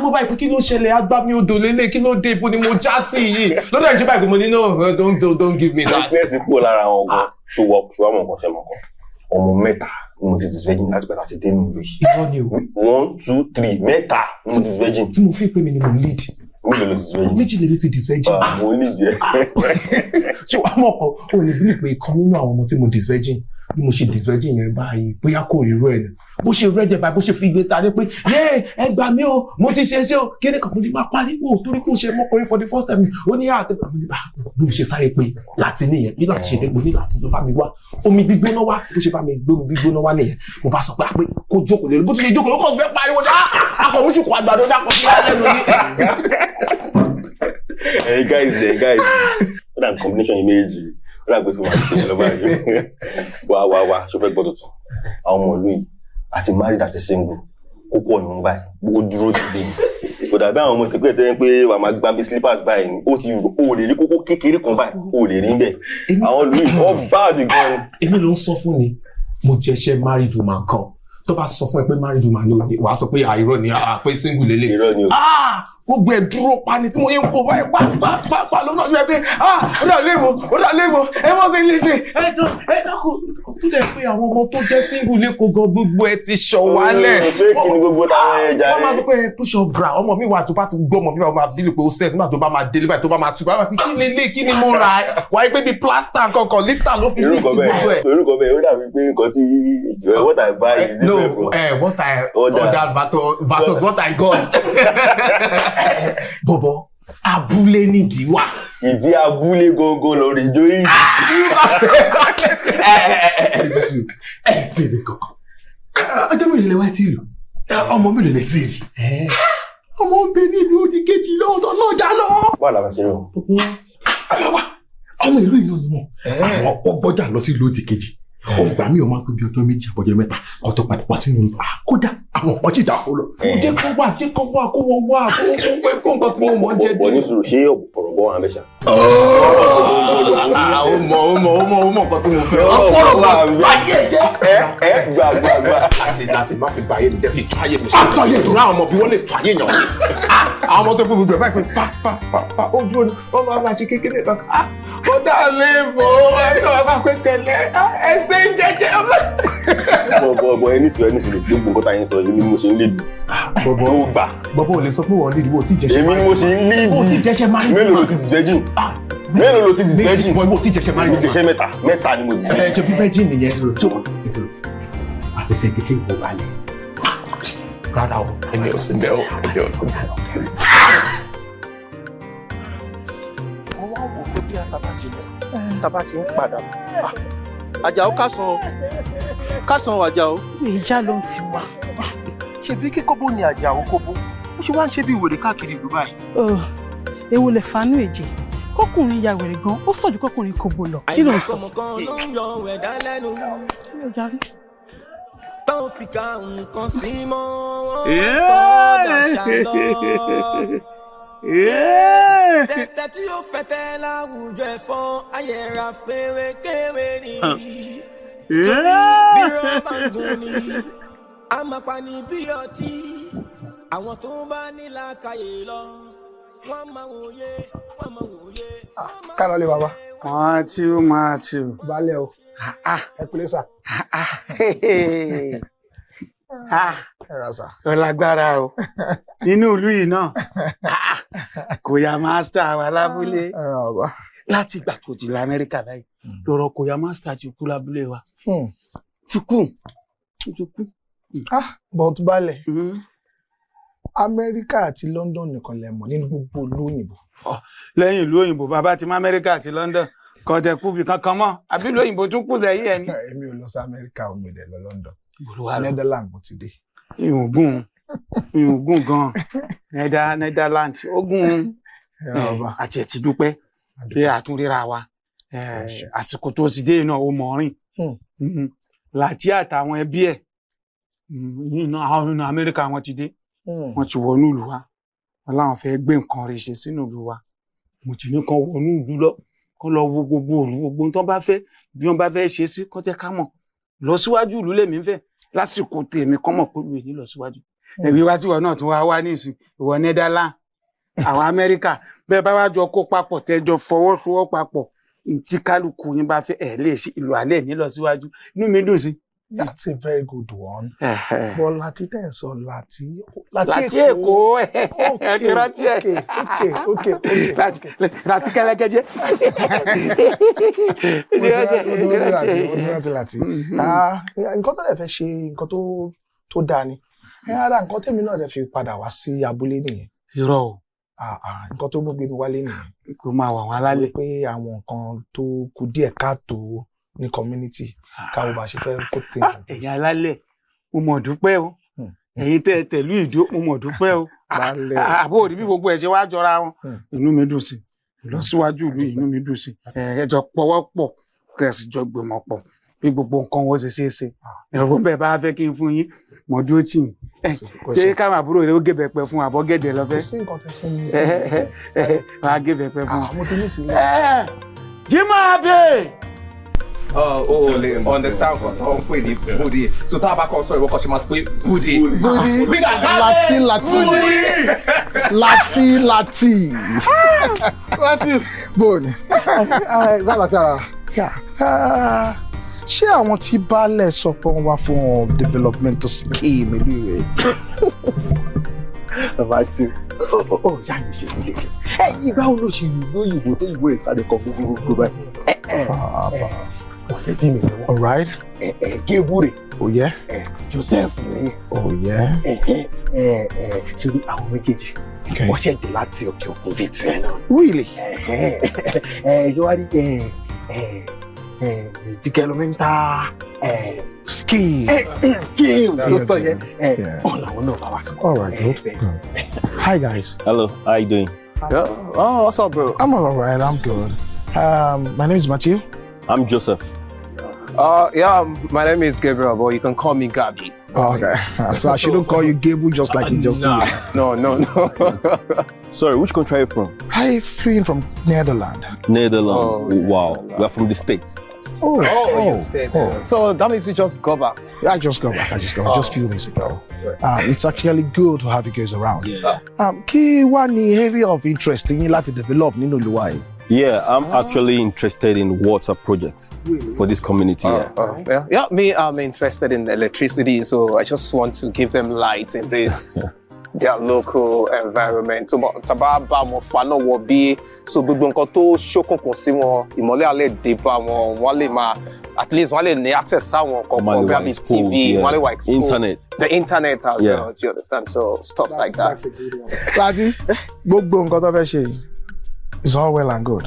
Mo báyìí pé kí ló ṣẹlẹ̀ agbámi odò lélẹ̀ kí ló dé ibo ni mo já sí yìí lọ́dọ̀ ìjọba ìpè mo ní no don't give me that. Ẹ ti kúrò lára àwọn ọkọ tó wọ ṣùgbọ́n ọmọ nǹkan ṣe mọ̀ kan ọmọ mẹ́ta mo ti disvirgin láti pẹ̀lú àti dénú ìlú yìí. Irọ́ ni o. 1 2 3 mẹ́ta mo ti disvirgin. Tí mo fi pé mi ni mo lead. Méjì ló ti disvirgin. Méjì lè ti disvirgin. Mo lead yẹ. Ṣé wàá mọ̀ kan o lè bí pé ìkan nínú àwọn ọmọ tí mo disvirgin bí mo ṣe disvirgin yẹn báyìí bóyá kò rí rẹ̀ ni bó ṣe rẹ́jẹ̀ báyìí bó ṣe fi gbé ta ni pé ẹ gbà mí o mo ti ṣe o kí ni kàmú ni máa pariwo torí pé ó ṣe mọ́kùnrin for the first time ó ní àtẹ̀gbà mi ní bá bí mo ṣe sáré pé láti nìyẹn bí láti ṣe dégbò ní láti ló bá mi wá omi gbígbóná wá bó ṣe bá mi gbé omi gbígbóná wá nìyẹn mo bá sọ pé kó jókòó lé bó ti ṣe jókòó ló kàn fẹ́ pariwo dá akọ̀múṣùkọ̀ àgbàdo dákọ̀ sí lẹ́nu ní. Hey guys, ó dà combination méjì ó dà gbèsè máa ṣe lọ́ba yìí wá ṣó fẹ́ gbọ́dọ̀ tún àwọn ọmọ ìlú yìí àti married àti single kókó ọ̀nà báyìí ó dúró dìde kò dàbí àwọn ọmọ ìtẹ́kọ̀ ẹ̀tẹ́ pé wà máa gbá bí slippers báyìí ni ó ti rò ó lè rí kókó kékeré kan báyìí ó lè rí bẹ́ẹ̀ àwọn ìlú yìí ó bá àdì gan. Èmi ló ń sọ fún ni mo jẹ́ṣẹ́ married woman kan tó bá sọ fún ẹ pé married woman ló ní wàá sọ pé àìrọ́ ni pé single lélẹ̀ gbogbo ẹ̀ dúró pa ni tí mo yẹ ń kó báyìí pa lọ́nà ṣe pé ó dà léwo ẹ mọ́ sí ilé ṣe ẹ dákun tó dẹ̀ pé àwọn ọmọ tó jẹ́ single lẹ́kọ̀ọ́ gan gbogbo ẹ ti ṣọ̀wálẹ̀. fake ni gbogbo táwọn ẹ̀ jáde. wọ́n máa sọ pé push up bra ọmọ mi wà tó bá ti gbọ́ ọmọ mi wà máa bílẹ̀ pé ó sẹ́ẹ̀ nígbà tó bá máa délé báyìí tó bá máa tú báyìí kí ni lè kí ni mo ra wáyé pé bí plaster kankan lifter ló fi lift gbogbo ẹ̀. orúkọ bẹ́ẹ̀ ó dàbí pé nǹkan tí what I buy is different from what I ordered versus what I got. Bọ̀bọ̀ abúlé nídìí wà. Ìdí abúlé gógó lórí ijó yìí. Tí èmi kankan. Ọjọ́ mélòó lẹ wá tí ìlú? Ọmọ mélòó lẹ tí ì rí? Ọmọ ń bẹ ní ìlú òdì kejì lọ́wọ́ náà já lọ. Báwo la bá ṣe rò? Ọmọ ìlú ìlú ni wọn. Àwọn ọgbọ́jà lọ sí ìlú òdì kejì. Ọgbà mi ò máa tó bí ọjọ́ méjì àbọ̀jọ́ mẹ́ta kó tó padà wá sínú ìlú. Kódà àwọn ọmọ jíjà kó lọ. Jẹ́ kó wá kó wọ́n wá kó nǹkan tí mo mọ̀ jẹ́ dé. Wọ́n ní sùúrù ṣé ọ̀pọ̀rọ̀ bọ́ wọn abẹ́ṣà. Ó mọ̀ nǹkan tí mo fẹ́. Ọ̀pọ̀rọ̀ wà báyé jẹ́. Gbà. Láti má fi báyé mi jẹ́ fi tó ayé mi ṣe. Àtọ́yé ìdúrà àwọn ọmọ bí wọ́n lè tó ayé yàn. Àwọn ọmọ tó gbé gbogbo ẹ̀ báyìí pé pa ó dúró ní wọ́n máa ṣe kékeré kankan. Ó dá lé bò ó ẹ̀rọ bá pé tẹ̀lé ẹsẹ̀ ń jẹ́jẹ́ ọmọ. Bọ̀bọ̀ ẹni sùúrù gbogbo nǹkan tá yẹn sọ èmi ni mo ṣe ń lédi. Bọ̀bọ̀ ó gbà. Bọ̀bọ̀ ò lè sọ pé wọ́n lédi bó ti jẹ́ṣẹ́ èmi ni mo ṣe ń lédi. Bó ti jẹ́ṣẹ́ máa ń mélòó ló ti ti virgin? Mélòó ló ti ti virgin? Bó ti jẹ́ṣẹ́ máa ń mo ti jẹ́ṣẹ́ mẹ́ta ni mo ti. Ṣe bí virgin nìyẹn tó. Àfẹ́fẹ́ kékeré ìwọ balẹ̀. Rárá o, èmi ò sí bẹ́ẹ̀ o, èmi ò sí bẹ́ẹ̀. Wọ́n wá wò pé bí àtàbà ti ń padà bọ̀. Àjàó kásán Àjàó. Ìjà ló ń ti wá. Ṣebí kíkóbó ni Àjàó kóbó. Ó ṣe wá ń ṣe bí wèrè káàkiri ìlú báyìí. Ewu lè fanú èjè. Kọkùnrin ya wèrè gan, ó sọ̀jú kọkùnrin kóbó lọ. Kí ló ń sọ? Báwo fi ka nǹkan sí mọ́ wọ́n sọ́dà ṣàlọ́. Tẹ̀tẹ̀ tí ó fẹ́tẹ́ láwùjọ ẹ̀fọ́ ayẹ̀ra fèrè kéwé ni. Torí bí rọ́bà ń dùn ni, a máa pa ní bí ọtí. Àwọn tó bá ní làákàyè lọ, wọ́n máa wòye. Kárọ̀lé bàbá. Matthew. Balẹ̀ o. Ẹ kúlé sà. Ó lágbára o. Nínú ìlú yìí náà. Kò yá mástà wa lábúlé. Láti ìgbà tó ti lọ Amẹ́ríkà báyìí. Lọ́rọ̀ kò yá mástà ti kú lábúlé wa. Ti kú. But balẹ̀. Amẹ́ríkà àti London nìkan lẹ mọ̀ nínú gbogbo ìlú òyìnbó. Lẹ́yìn ìlú òyìnbó bàbá ti mọ Amẹ́ríkà àti London kò tẹ kú bí kankan mọ́ àbí ìlú òyìnbó tún kù lẹ́yìn ẹni. Èmi ò lọ sí Amẹ́ríkà omi ìdẹ̀ lọ London. Netherlands mo ti dé. Ìhùngún gan Netherlands ogun àti ẹ̀tì dúpẹ́ bí àtúnríra wa àsìkò tó ti dé náà ó mọ̀ rìn láti àtàwọn ẹbí ẹ̀ àwọn Amẹ́ríkà wọn ti dé wọ́n ti wọnú ìlú wa wọ́n láwọn fẹ́ gbé nǹkan rẹ̀ ṣe sínú ìlú wa mo ti ní kan wọnú ìlú lọ kán lọ wo gbogbo ìlú gbogbo tó bá fẹ́ bí wọ́n bá fẹ́ ṣe sí kó jẹ́ ká mọ̀ lọ síwájú ìlú lèmi fẹ́ lásìkò tèmi kán mọ̀ pé ìlú ní lọ síwájú ẹ̀rí wá tí wọ́n náà tún wá ní ìsìn ìwọ Netherlands àwọn Amẹ́ríkà bẹ́ẹ̀ bá wá jọ kó papọ̀ tẹ́jọ fọwọ́sowọ́ papọ̀ tí kálukú yín bá fẹ́ lè ṣe ìlú alẹ́ ní lọ síwájú inú mi dùn sí. That's a very good one. But láti tẹ̀ sọ láti Èkó ẹ ti rántí ẹ. Okay. Láti kẹ́lẹ́kẹ́jẹ́. Láti. Nǹkan tó lè fẹ́ ṣe nǹkan tó dáa ni. Ara nǹkan tèmi náà lè fi padà wá sí abúlé nìyẹn. Irọ́ o. Nǹkan tó gbé mi wálé nìyẹn. Kò máa wà wọn alálẹ̀. Pé àwọn nǹkan tó kù díẹ̀ káàtó ní community káwọ́ bá ṣe fẹ́ kó tẹ̀sán. Ẹ̀yin alálẹ̀ mo mọ̀ dúpẹ́ o ẹ̀yin tẹ̀lú ìdó mo mọ̀ dúpẹ́ o àbó òrí bí gbogbo ẹ̀ ṣe wá jọra wọn inú mi dùn sí ìlọsíwájú ìlú inú mi dùn sí ẹjọ pọwọ́pọ̀ kẹsì jọ gbìmọ̀ pọ̀ bí gbogbo nǹkan wọn ṣe ṣeéṣe ẹ̀rọ bẹ́ẹ̀ bá fẹ́ kí n fún yín mọ̀ dúró tì yín ṣé káwọn àbúrò rẹ ó gé bẹ̀pẹ̀ fún àbọ̀ gẹ̀dẹ̀ lọ fẹ́. kò sí nǹkan tẹ fún mi. wàá gé bẹ̀pẹ̀ fún wa. mo ti ní sílẹ̀. Jimoh abe understand what I'm putting booty. So tá a bá kọ sọ ìwọ kọ ṣe máa sọ pé booty. Booty. Lati. Bóni. Ṣé àwọn tí baálẹ̀ sọ pé wọ́n wá fún developmental scheme ìlú rẹ̀? Bàbá tí yá mi ṣe ilé ṣe. Ìgbà wo ló ṣe ìlú òyìnbó tó ìwé ìsàlẹ̀ kan gbogbo báyìí? Ọ̀rẹ́dì mi. All right. Gébúrè. Oh yeah. Joseph ni. Oh yeah. Ṣé ní àwọn méjèèjì? Wọ́n ṣẹ̀dẹ̀ láti òkè òkun bíi tiẹ̀ náà. Really? Yóò wá rí developmental scheme. Ló sọ yẹn. Ọ̀làwọ̀n náà bá wà. All right, good. Hi guys. Hello, how you doing? Yeah. Oh, what's up, bro? I'm all right. I'm good. My name is Matthew. I'm Joseph. Yeah, my name is Gabriel, but you can call me Gabi. Oh, okay. So I shouldn't call you Gable just like you just did. No. Sorry, which country are you from? I'm fleeing from Netherlands. Netherlands. Wow, we are from the States. Oh. So that means you just got back? Yeah, I just got back. Just a few days ago. It's actually good to have you guys around. Yeah. Kí wá ní area of interest yín láti develop nínú ìlú wa yìí? Yeah, I'm actually interested in water project for this community. Me, I'm interested in electricity, so I just want to give them light in this their local environment. So gbogbo nǹkan tó ṣókùnkùn sí wọn, ìmọ́lẹ̀ á lè dé bá wọn, wọ́n lè máa at least wọ́n lè ní access sáwọn nǹkan bí TV, wọ́n lè wà exposed. Internet. The internet as well, do you understand? So stuff like that. Láti gbogbo nǹkan tó fẹ́ ṣe yìí. It's all well and good.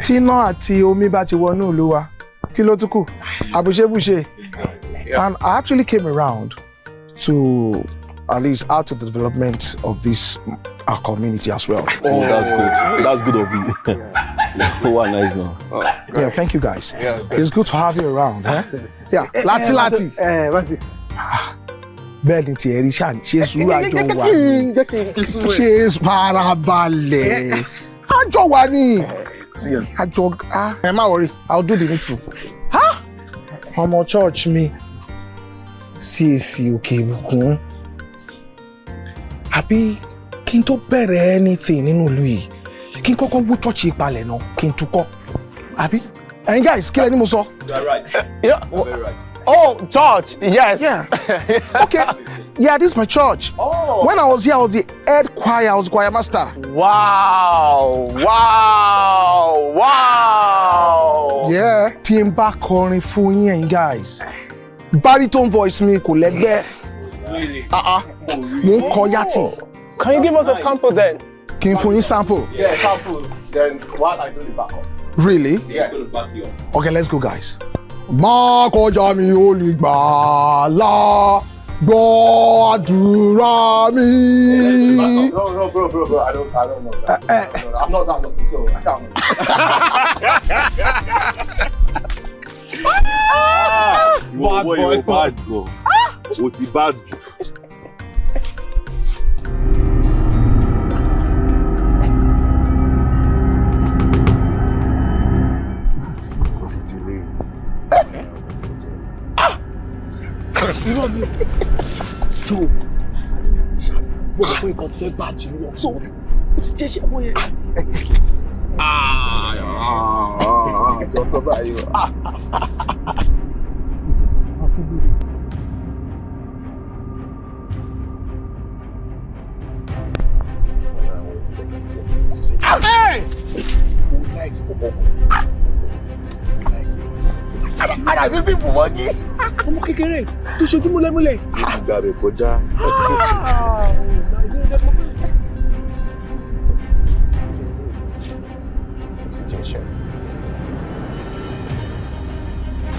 Tí iná àti omi bá ti wọnú ìlú wa, kí ló tún kù? Àbùṣebùṣe. And I actually came around to at least add to the development of this our community as well. Oh, that's good. That's good of you. Wow, nice one. Yeah, thank you guys. It's good to have you around. Yeah, Lati. Bẹ́ẹ̀ ni tiẹ̀ rí ṣáà ṣe sùúrù àjọ wa ni. Ṣe farabalẹ̀. Àjọ wa ni. Àjọ ẹ má worry, I'll do the needful. Ọmọ church mi CAC Òkè Ìbùkún. Àbí kí n tó bẹ̀rẹ̀ anything nínú ìlú yìí, kí n kọ́kọ́ wó church ìpalẹ̀ náà, kí n tukọ̀. Àbí? Ẹ̀yin guys, kí lẹ ní mo sọ? You are right. Yeah. Very right. Oh, church, yes. Yeah. Okay. Yeah, this is my church. Oh. When I was here, I was the head choir. I was the choir master. Wow. Yeah. Tí n bá kọrin fún yín guys. Baritone voice mi kò lẹ́gbẹ́. Really? Mo ń kọ yàtì. Can you give us a sample then? Kí n fún yín sample. Yeah, sample. Then while I do the backup. Really? Yeah. Okay, let's go guys. Má kọjá mi olùgbàlà, gbọ́ àdúrà mi. No, bro. I don't know that. No, I'm not that lucky, so I can't. Bad boy. What the bad? Irọ́ mi jò mo mọ̀ pé nǹkan ti fẹ́ bá jù lọ so ó ti jẹ́ ṣe ọmọ yẹn. Jọ sọ báyìí o. Ara mi sì bù mọ́ kí. Ọmọ kékeré tó ṣojú múlẹ́múlẹ̀. Ìgbà rẹ̀ kọjá.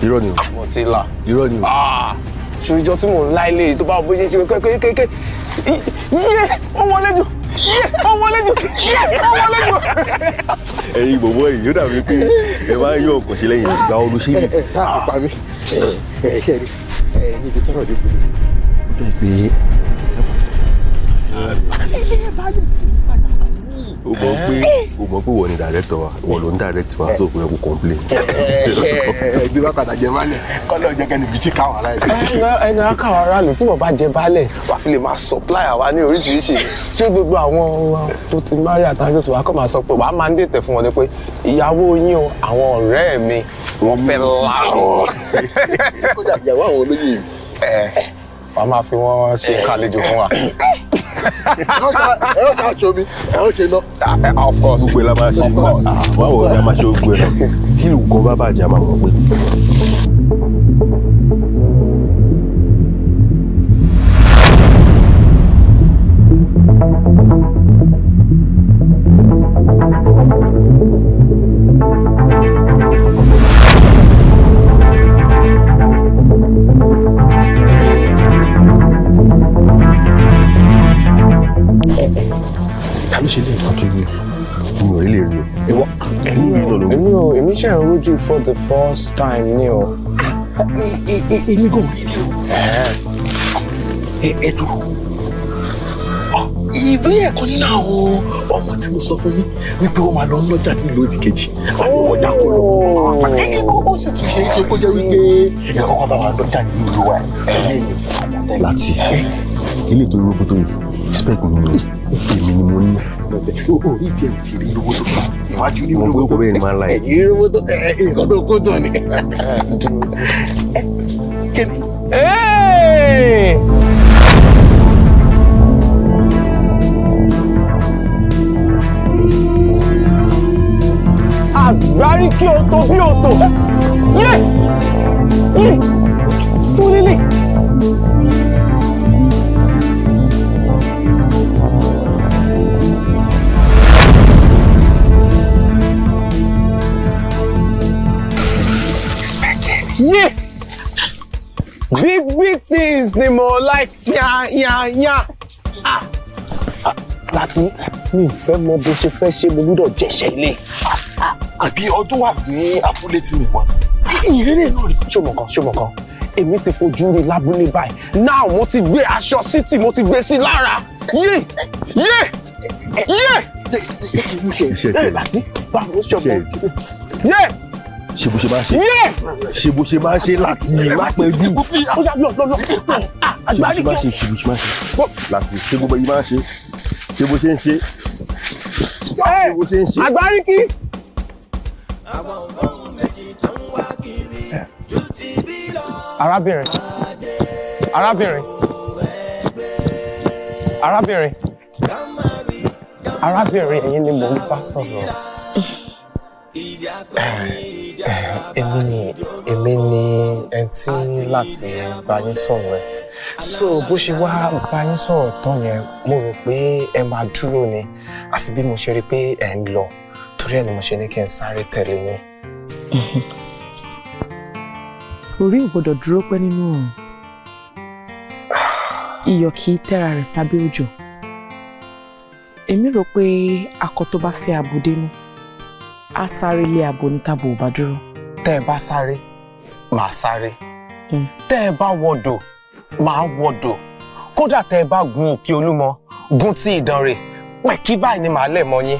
Irọ́ ni o. Mo ti là. Irọ́ ni o. Ṣòjọ́ tí mò ń lá ilé tó bá bó ṣe ṣe kékeré. Yé! Ó wọlé jù! Ẹ̀yin bọ̀bọ̀ yìí yóò dàbí pé ẹ máa ń yọ ọkọ̀ sí lẹ́yìn ìgbà ọdún ṣe yìí. Àpá mi ṣẹ́ni níbi tọ́rọ̀ dé gbòdò. Ó dẹ̀ pé o mọ̀ pé wọ́n ni director wa wọ́n ló ń direct wa so kò yẹ kó complain. Bí wọ́n padà jẹ baálẹ̀ kọ́lọ́ jẹ́ kẹ́ni bíi chíkà wà láì. ẹni akáwọn aráàlú tí mo bá jẹ baálẹ̀ wà fi lè máa supply àwa ní oríṣiríṣi ṣé gbogbo àwọn tó ti marry àtàwọn tó wà kọ́ máa sọ pé wàá máa ń dètè fún wọn ni pé ìyàwó yín o àwọn ọ̀rẹ́ mi wọ́n fẹ́ láwọn. kódà ìyàwó àwọn olóyè wàá máa fi wọ́n ṣe kàlejò fún wa. ẹ̀rọ ká aṣọ mi ẹ̀rọ ṣe ná. Of course. gbogbo ẹ̀ la máa ṣe wàá wọ̀ ọ́ a máa ṣe gbogbo ẹ̀ náà kí ló kọ́ bá bàjẹ́ a máa mọ̀ pé. ṣe lè nǹkan tó rí mi ò rí lè rí o. èmi ṣe ń rojú for the first time ni o. èmi kò rí rí o. ẹ dúró ìwé ẹ̀kọ́ nínú àwọn ọmọ tí mo sọ fún yín wípé wọ́n máa lọ lọ́jà nílùú òdì kejì àwọn ọjà kò lọ ó sì tún ṣe é ṣe kó jẹ́ wípé ẹ̀kọ́ kan bá wà lọ́jà nínú ìlú wa ẹ̀yẹ́ ìlú fún ọmọ tẹ́lẹ̀. láti ilé tó rúbọ tó yìí spec mi ni èmi ni mo ní. orí ìfẹ́ mi fi rí lówó tó fà ìwájú ní mo gbé bẹ́ẹ̀ ni máa ń láyé. ẹ̀yìn lówó tó nǹkan tó kó dùn ni. kéde. Àgbárí kí o tó bí o tó. Yé! Fún lílé. Yeah! Big things ni mo like ya. Láti mi fẹ́ mọ bó ṣe fẹ́ ṣe mo gbọ́dọ̀ jẹ́ṣẹ́ ilé. Àbí ọdún wà ní abúlé tí mi wà. Ìrẹ́lẹ̀ náà rí. Ṣọmọ kan. Èmi ti fojú rí lábúlé báyìí. Now mo ti gbé aṣọ city mo ti gbé sí lára. Yé! Láti báwo ṣọmọ. Yé! ṣe bó ṣe máa ṣe ṣe bó ṣe máa ṣe láti lápẹjù ó yà lọ àgbárí kí ṣe bó ṣe máa ṣe láti ṣe gbogbo yìí máa ṣe ṣe bó ṣe ń ṣe ṣe bó ṣe ń ṣe. àgbárí kí. arábìnrin ẹ̀yin ni mò ń bá sọ̀rọ̀. èmi ni ẹni tí láti bá yín sọ̀rọ̀ ẹ̀ so bó ṣe wá bá yín sọ̀rọ̀ tán yẹn mo rò pé ẹ máa dúró ni àfi bí mo ṣe rí pé ẹ ń lọ torí ẹ̀ ni mo ṣe ní kí n sáré tẹ̀lé yín. orí ò gbọdọ̀ dúró pẹ́ nínú òòrùn iyọ̀ kì í tẹ́ra rẹ̀ sábẹ́ òjò èmi rò pé akọ tó bá fẹ́ abo dénú á sáré lé abo ní tábò ò bá dúró. tẹ́ ẹ bá sáré màá sáré tẹ́ ẹ bá wọdò màá wọdò kódà tẹ́ ẹ bá gun òkè olúmọ gun tí Ìdànrè pẹ̀kí báyìí ni màá lẹ̀ mọ́ yín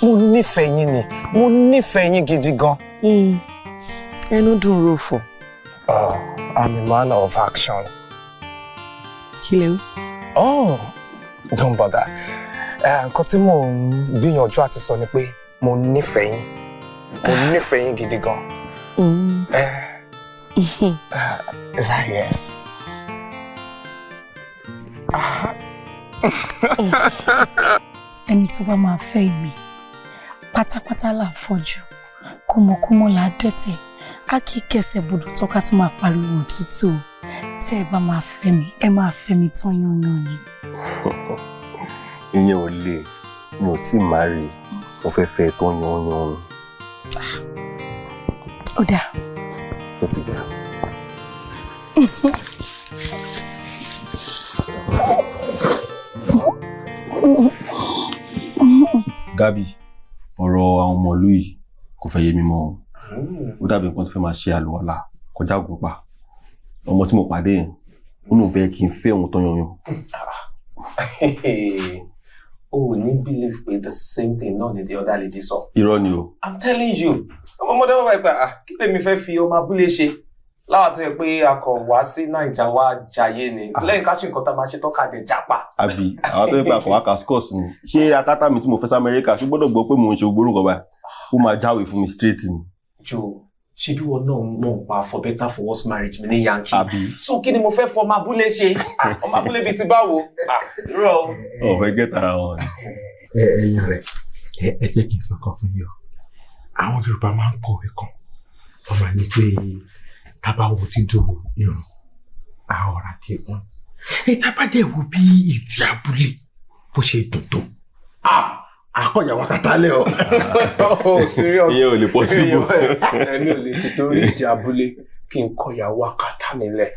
mo nífẹ̀ẹ́ yín ni mo nífẹ̀ẹ́ yín gidi gan. ẹnu dùn ro fọ̀. I'm a man of action. kí lè wí. Don't bother. Nǹkan tí mò ń gbìyànjú àti sọ ni pé mo nífẹ̀ẹ́ yín gidi gan. Is that yes? ẹni tó bá máa fẹ́ mi pátápátá là fọ́jú kúmọkúmọ là á dẹ́tẹ̀ á kì í kẹsẹ̀ bodò tọ́ka tó máa pariwo òtútù tẹ́ ẹ bá máa fẹ́ mi ẹ máa fẹ́ mi tán yányán ni. ìyẹn ò lè mi ò tí ì máa rí mo fẹ́ fẹ́ tán yányán. ó dáa. ó ti gbà. Gabi ọ̀rọ̀ àwọn ọmọ ìlú yìí kò fẹ́ yé mi mọ́ ó dàbí nǹkan tó fẹ́ máa ṣe àlùwàlà kọjá ògùnpá ọmọ tí mo pàdé yẹn ó nù fẹ́ kí n fẹ́ òun tán yanyan. Oh, ní believe pé the same thing náà ni the other lady sọ. Irọ́ ni o. I'm telling you. Ọmọdé wọn bá yẹ pé kí lèmi fẹ́ fi ọmọ abúlé ṣe láwọn tó yẹ pé a kàn wá sí Naija wá jayé ni lẹ́yìn ká ṣe nǹkan tá a máa ṣe tọ́ka dé japa. Àbí àwọn tó yẹ pé àkọ́ wákà scores ni. Ṣé akátá mi tí mo fẹ́ sí Amẹ́ríkà ṣé gbọ́dọ̀ gbọ́ pé mò ń ṣe ògbórúkọ báyìí? Ó máa jáwèé fún mi straight ni. Joe, ṣé bí wọn náà mọ̀ pa for better for worse marriage mi ní Yankee. Àbí. So kí ni mo fẹ́ fọ ọmọ abúlé ṣe? Ọmọ abúlé bíi ti báwo? Irọ́. Ọ̀fẹ́ gẹ́tara wọn. Ẹ̀yin rẹ̀ ẹ jẹ́ kí n sọ kan fún yín o. Àwọn Yorùbá máa ń kọ̀wé kan. Wọ́n máa ní pé tábà wo dídùn irun àọ̀rà kí wọ́n. Tábà dẹ̀ wo bí ìtì abúlé bó ṣe dùn tó. Akọ̀yàwó akátálẹ̀ o. Oh, serious. Ìyẹn ò lè possible. Èmi ò lè ti torí ìdí abúlé kí n kọ̀yàwó akátá mi lẹ̀.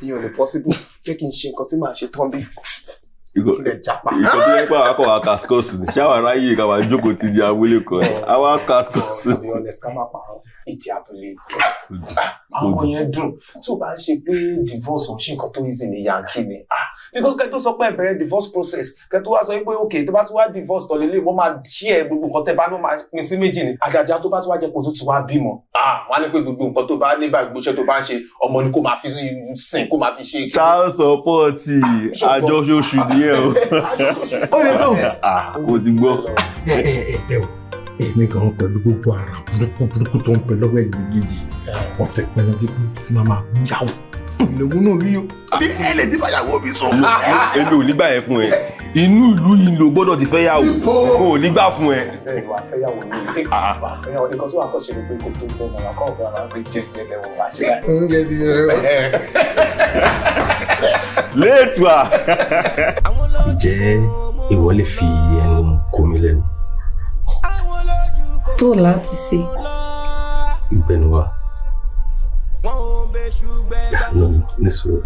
Ìyẹn ò lè possible. Jẹ́ kí n ṣe nǹkan tí màá ṣe tán bí. Ilẹ̀ japa. Ìkọ̀ tó yẹ pé àkọ́ wákà scores ni. Ṣáwà ráyè ká máa jókòó ti di abúlé kan. Àwọn wákà scores. To be honest, ká má parọ́. Ìdí abúlé dùn. Àwọn ọmọ yẹn dùn. Tí o bá ń ṣe pé divorce ò ń ṣe nǹkan tó easy ní Yankee ni. Because kẹ́ tó sọ pé ẹ bẹ̀rẹ̀ divorce process, kẹ́ tó wá sọ pé okay tó bá tún wá divorce tọ̀ lélẹ̀ wọ́n máa share gbogbo nǹkan tẹ́ bá náà máa pín sí méjì ni. Àjàjà tó bá tún wá jẹ́ kó tó ti wá bímọ. Wọ́n á ní pé gbogbo nǹkan tó bá ní bá gbóṣẹ́ tó bá ń ṣe ọmọ ni kó máa fi sìn kó máa fi ṣe. Child support àjọṣoṣù nìyẹn o. Ó lè tó. Mo ti gbọ́. Ẹ o, èmi gan pẹ̀lú gbogbo ara burúkú tó ń pẹ lọ́wọ́ ẹ̀yìn méjèèjì. Wọ́n ti pinnu wípé tí màá máa yàwó. Ìlẹ̀wọ̀n náà rí o. Bí ẹlẹ́ ti báyàwó mi sọ. Èmi ò ní gbà yẹn fún ẹ. Inú ìlú yìí ló gbọ́dọ̀ ti fẹ́ yàwó. Mo ò ní gbà fún ẹ. Ìwà fẹ́yàwó ni ìwà fẹ́yàwó. Nǹkan tí wàá kọ́ ṣe ni pé kò tó fẹ́ mọ̀ wá kọ́ ọ̀gá wa pé jẹ́ ẹlẹ́wọ̀n wá ṣe. Oúnjẹ ti rẹ̀. Léètùà. Ǹjẹ́ ìwọ lè fi ẹnu kó mi lẹ́nu? Tó láti ṣe. Ìgbẹ́nu wa. No, nísòro.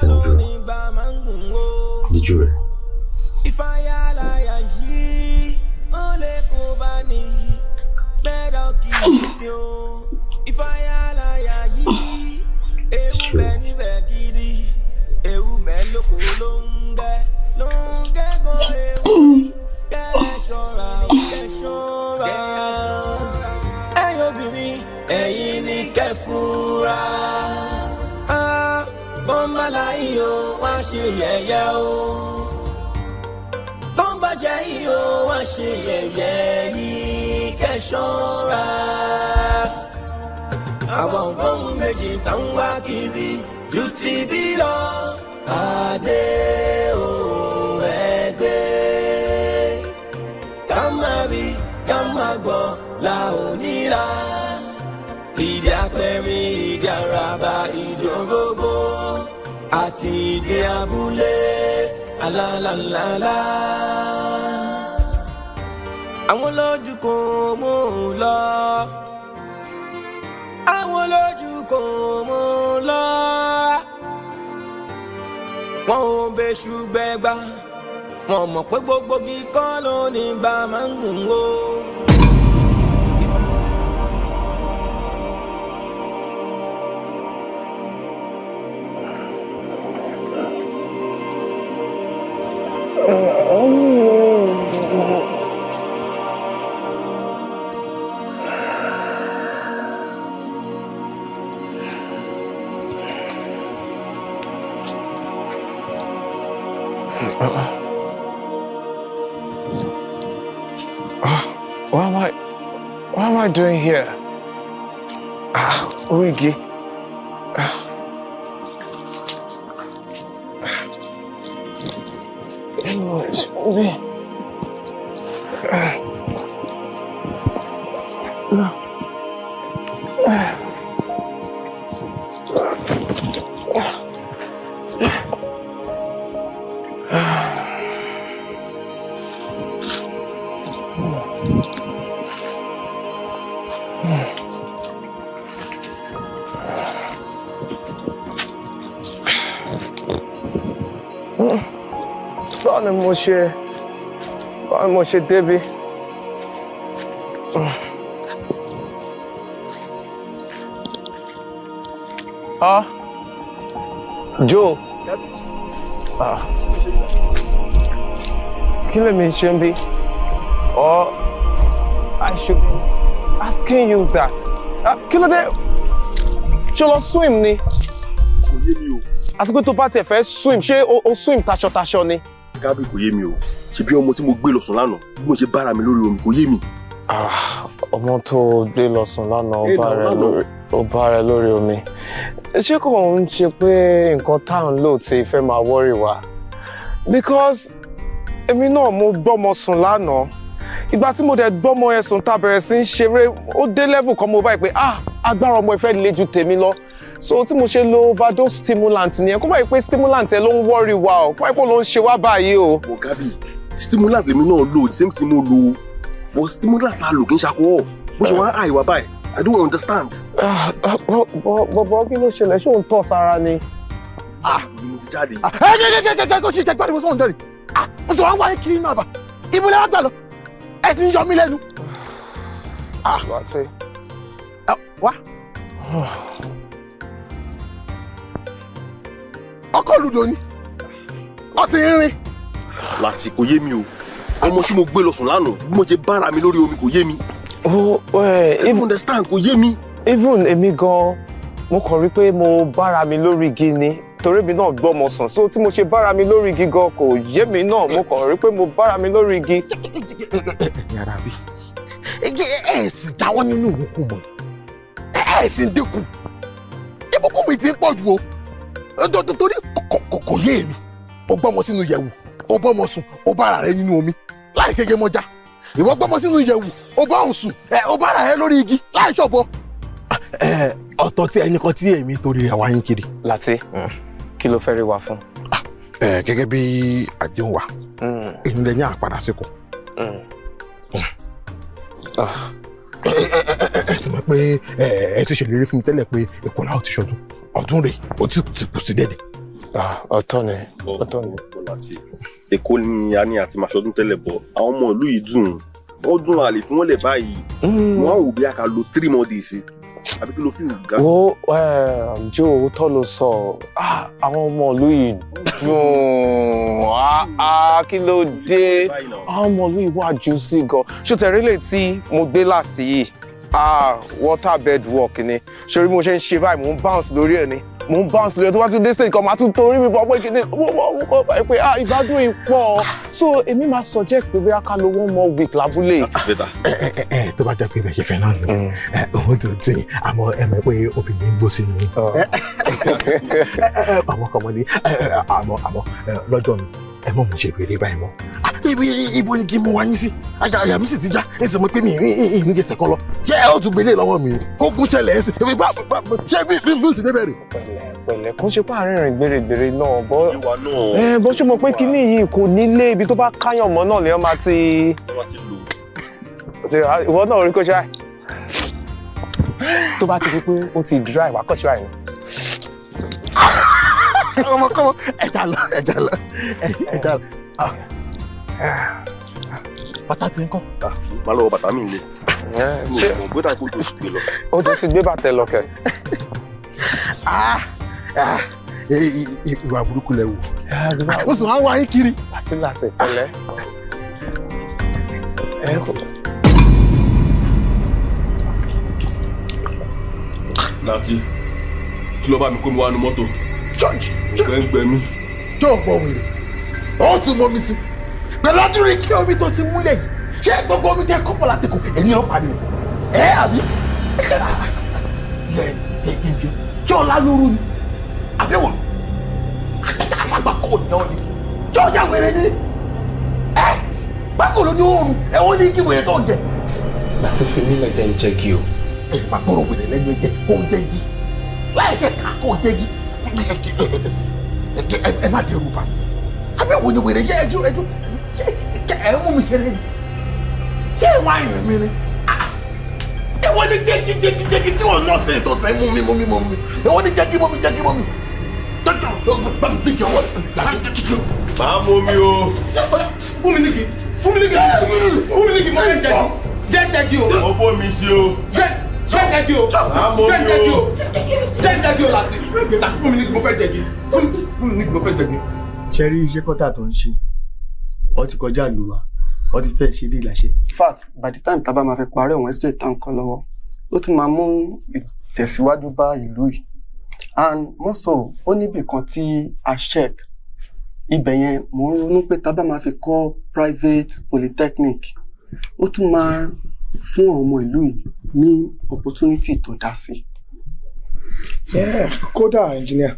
Ẹnu dúró. Díjú rẹ̀. Díjú rẹ̀. Ẹ̀yin ni kẹfúra bọ́mbàlá iyo wá ṣe yẹ̀yẹ́ o bọ́mbàjẹ́ iyo wá ṣe yẹ̀yẹ́ yìí kẹṣọ́ra àwọn ohun méjì tó ń wá kiri ju ti bí lọ adé o ẹgbẹ́ ká má rí ká má gbọ́ la ò níra. Ìdí apẹ̀rin, ìdí àràbà, ìjòrógó, àti ìdí abúlé, alálàlálá. Àwọn lójú kò mú lọ. Àwọn lójú kò mú lọ. Wọ́n ò bẹ́ṣù gbẹ́gbá. Wọ́n mọ̀ pé gbogbo kíkọ́ ló ní bá máa ń gùn ó. What am I doing here? Origi. Báwo ni mo ṣe débi? Joe. Kí lèmi ṣe ń bí? Or I should be asking you that. Kí ló dé? Ṣé o lọ swim ni? Kò yé mi o. Àti pé tó bá tiẹ̀ fẹ́ swim, ṣé o swim taṣọ-taṣọ ni? Gábí kò yé mi o. Ṣé bí ọmọ tí mo gbé lọ sùn lánàá, bí mo ṣe bára mi lórí omi kò yé mi. Ọmọ tó gbé lọ sùn lánàá ó bá rẹ lórí omi. Ṣé kò ń ṣe pé nǹkan tá à ń lò tí fẹ́ máa worry wa? Because èmi náà mo gbọ́mọ sùn lánàá. Ìgbà tí mo dẹ̀ gbọ́mọ yẹn sùn tá bẹ̀rẹ̀ sí ń ṣeré, ó dé level kan mo báyìí pé agbára ọmọ ìfẹ́ le ju tèmi lọ. So tí mo ṣe lo overdose stimulant nìyẹn, kó báyìí pé stimulant yẹn ló ń worry wa o, kó báyìí pé ló ń ṣe wá báyìí o. Gábí, stimulant èmi náà lò the same thing mo lò. But stimulant la lò kí n ṣàkóhọ̀. Bó ṣe wá àìwá báyìí, I don't understand. Bọ̀bọ̀ kí ló ṣẹlẹ̀? Ṣé òun tọ̀ sára ni? Mo ti jáde. Kó ṣe ìtẹ́gbàdì mo sọ̀rọ̀ dẹ̀rẹ̀. Mo sọ wá wáyé kiri náà bá. Ibùdó wa gbà lọ. Ẹ ti ń yọ mí lẹ́nu. Wá. Ọkọ ludo ni. Ọ sì ń rìn. Láti kò yé mi o. Ọmọ tí mo gbé lọ sùn lánàá, bí mo ṣe bára mi lórí omi kò yé mi. I don't understand, kò yé mi. Even èmi gan, mo kàn rí pé mo bára mi lórí igi ni. Torí mi náà gbọ́mọ sùn, so tí mo ṣe bára mi lórí igi gan kò yé mi náà, mo kàn rí pé mo bára mi lórí igi. Yàrá bí. Ẹ sì jáwọ́ nínú ìwòkú mọ́. Ẹ sì ń dínkù. Ìbùkún mi ti ń pọ̀ jù o. Torí kò yé mi. O gbọ́mọ sínú yẹ̀wù, o bọ́mọ sùn, o bára rẹ nínú omi láì ṣe Yemọja. Ìwọ gbọ́mọ sínú yẹ̀wù, o bá òun sùn, o bára rẹ lórí igi láì ṣọ̀bọ. Ọ̀tọ̀ tí ẹnì kan tí èmi torí rẹ̀ wáyé kiri. Láti kí ló fẹ́ rí wa fún? Gẹ́gẹ́ bí àdéhùn wa, èmi lè ní àpàdà síkò. Ẹ sì mọ̀ pé ẹ ti ṣèlérí fún mi tẹ́lẹ̀ pé Èkó la ó ti ṣọdún. Ọdún rẹ̀ ó ti kù sí dẹ́dẹ̀. Ọ̀tọ̀ ni. Láti Èkó ni a ní àti máa ṣọdún tẹ́lẹ̀ bọ̀. Àwọn ọmọ ìlú yìí dùn. Wọ́n dùn àlè fún wọn lẹ̀ báyìí. Wọ́n á wò bí a kà lo 3 more days. Àbí kí ló fi ga? Wo Joe òótọ́ ló sọ, àwọn ọmọ ìlú yìí dùn, kí ló dé? Àwọn ọmọ ìlú yìí wà jù sí gan. Ṣé tẹ̀rí lè tí mo gbé last yìí? Water bed walk ni. Ṣé orí mo ṣe ń ṣe báyìí, mo ń bounce lórí ẹ̀ ni. Mo ń bounce lórí ẹ̀ tó bá tún dé stage kan, màá tún torí mi pọ̀ pé kí ni pé ìgbádùn yìí pọ̀. So èmi máa suggest pé bóyá ká lo 1 more week lábúlé. Tó bá jẹ́ pé bẹ́ẹ̀ ṣe fẹ́ náà ni òun tó tì í àmọ́ ẹ mọ̀ pé obìnrin ń gbó sínú mi. Àwọn kan mọ́ ni àmọ́ lọ́jọ́ mi ẹ mọ̀ mo ṣe béèrè báyìí mọ́. Ibo ni kí n mú wáyé sí? Àyà mi sì ti já ẹ sì mọ̀ pé mi ní gẹ̀ẹ́sẹ̀ kan lọ. Ṣé ẹ ó tún gbélé lọ́wọ́ mi? Kó kún ṣẹlẹ̀ ẹ sì ṣé bí ti débẹ̀ rè? Pẹ̀lẹ́ kó ṣe pé àárín gbèrègbèrè náà bó ṣe mọ̀ pé kíní yìí kò nílé ibi tó bá káyàn mọ́ náà lè máa ti ìwọ náà orí kó ṣe báyìí tó bá ti rí pé ó ti dry wá kọ́ ṣe báyìí. Kọ́mọ ẹ̀dá lọ. Bàtà ti ń kọ́. Má lọ́wọ́ bàtà mi lé. Ṣé gbé tàbí kó gbé lọ? Ó tó ti gbé bàtẹ lọ kẹ. Ìwà burúkú lẹ wò. Ó sì máa ń wá yín kiri. Láti pẹ̀lẹ́. Láti tí lọ bá mi kó mi wá nu mọ́tò. George. Gbẹ̀ngbẹ̀mí. Tó gbọ́ wèrè. Ó tún mọ́ mi sí. Pẹ̀lú ọdún rí kí omi tó ti múlẹ̀ yìí. Ṣé gbogbo omi tẹ́ kọ́pọ̀ látẹ̀kọ̀ ẹ̀yìn ló pariwo? Àbí? Tí ọ̀la lóru ni. Àbẹ̀wò. Àgbà kò ní ọ ni. Tí ọjà wèrè ni. Bákan ló ní oorun. Ẹ̀wọ́n ní kí wèrè tó ń jẹ. Láti fi mí lẹ́jẹ̀ ń jẹ́ kí o. Máa gbọ́dọ̀ wèrè lẹ́nu ẹ̀jẹ̀ kó ń jẹ́ kí. Láì ṣe ká kó ń jẹ́ kí. Ẹ má dẹrù bá. Àbẹ̀wò ni wèrè yẹ ẹjú ẹ mú mi ṣeré ni. Ṣé ìwà ìrìn mi ni? Èwo ni jẹ́kí tí wọ́n náà ṣe tó ṣe mú mi. Èwo ni jẹ́kí mọ́ mi. Tọ́jú bá mi gbé kí ọwọ́ láti jẹ́kí o. Máa mú mi o. Fún mi nígi mo fẹ́ jẹ́kí o. Mo fọ́ mi sí o. Jẹ́kí o. Jẹ́kí o láti fún mi nígi mo fẹ́ jẹ́kí. Fún mi nígi mo fẹ́ jẹ́kí. Ṣé rí iṣẹ́ kọ́tà tó ń ṣe ó ti kọjá ìlú wa ó ti fẹ́ ṣe bí ìlàṣẹ. In fact by the time tá bá máa fi parí àwọn estate tá ń kọ́ lọ́wọ́ ó tún máa mú ìtẹ̀síwájú bá ìlú yìí and mọ́sọ̀ ó níbì kan tí a check ibẹ̀ yẹn mò ń ronú pé tá bá máa fi kọ́ private polytechnic ó tún máa fún ọmọ ìlú yìí ní opportunity tó dá sí. Kódà engineer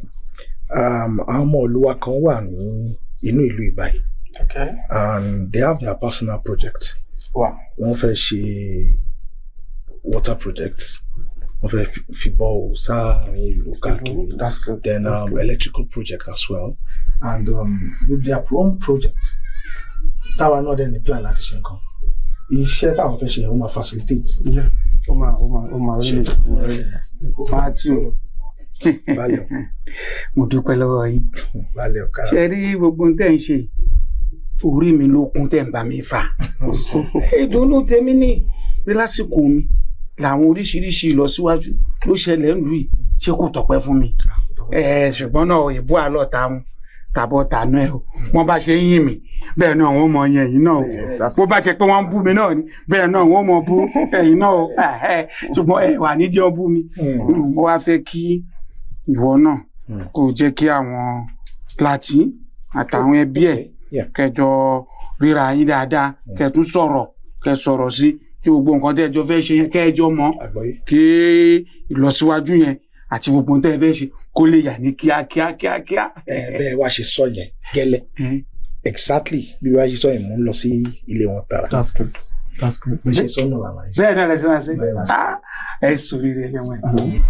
àwọn ọmọ olúwa kan wà ní inú ìlú ìbáyìí and they have their personal project. Wọ́n fẹ́ ṣe water projects, wọ́n fẹ́ fi bọ́ sáàrin ìlú káàkiri, then electrical project as well, and with their own project táwa náà dẹ̀ ní plan láti ṣe nǹkan iṣẹ́ táwọn fẹ́ ṣe wọ́n máa facilitate. ó máa rí Matthew mo dúpẹ́ lọ́wọ́ yín ṣe rí gbogbo tẹ́ ń ṣe orí mi ló kún tẹ́ ń bá mi fà ìdùnnú tèmi ní bí lásìkò mi làwọn oríṣiríṣi ìlọsíwájú ló ṣẹlẹ̀ ń lù yìí ṣé kò tọ́pẹ́ fún mi ṣùgbọ́n náà ìbú àlọ́ táwọn tàbọ̀ tànú ẹ̀ wọ́n bá ṣe ń yìn mí bẹ́ẹ̀ náà wọ́n mọ yẹn yìí náà bó bá ṣe pé wọ́n ń bú mi náà ni bẹ́ẹ̀ náà wọ́n mọ bú ẹ̀yìn náà ṣùgbọ́n ẹ̀ wà ní jẹ́ bú mi mo wá fẹ́ kí ìwọ náà kò jẹ́ kí àwọn láti àtàwọn ẹbí ẹ̀ kẹjọ ríra yín dáadáa kẹtún sọ̀rọ̀ sí kí gbogbo nǹkan tẹ́jọ fẹ́ ṣe yẹn kẹjọ mọ̀ kí ìlọsíwájú yẹn àti gbogbo nǹkan tẹ́ fẹ́ ṣe kó lè yà ní kíákíá. Bẹ́ẹ̀ wá ṣe sọ yẹn gẹ́lẹ́ exactly bí wàá ṣe sọ yẹn mò ń lọ sí ilé wọn tààrà. That's good. Bí ṣe sọ náà làwọn ṣe. Bẹ́ẹ̀ náà lẹ́sìn náà ṣe ẹ sórí rẹ̀ lẹ́wọ̀n ẹ̀.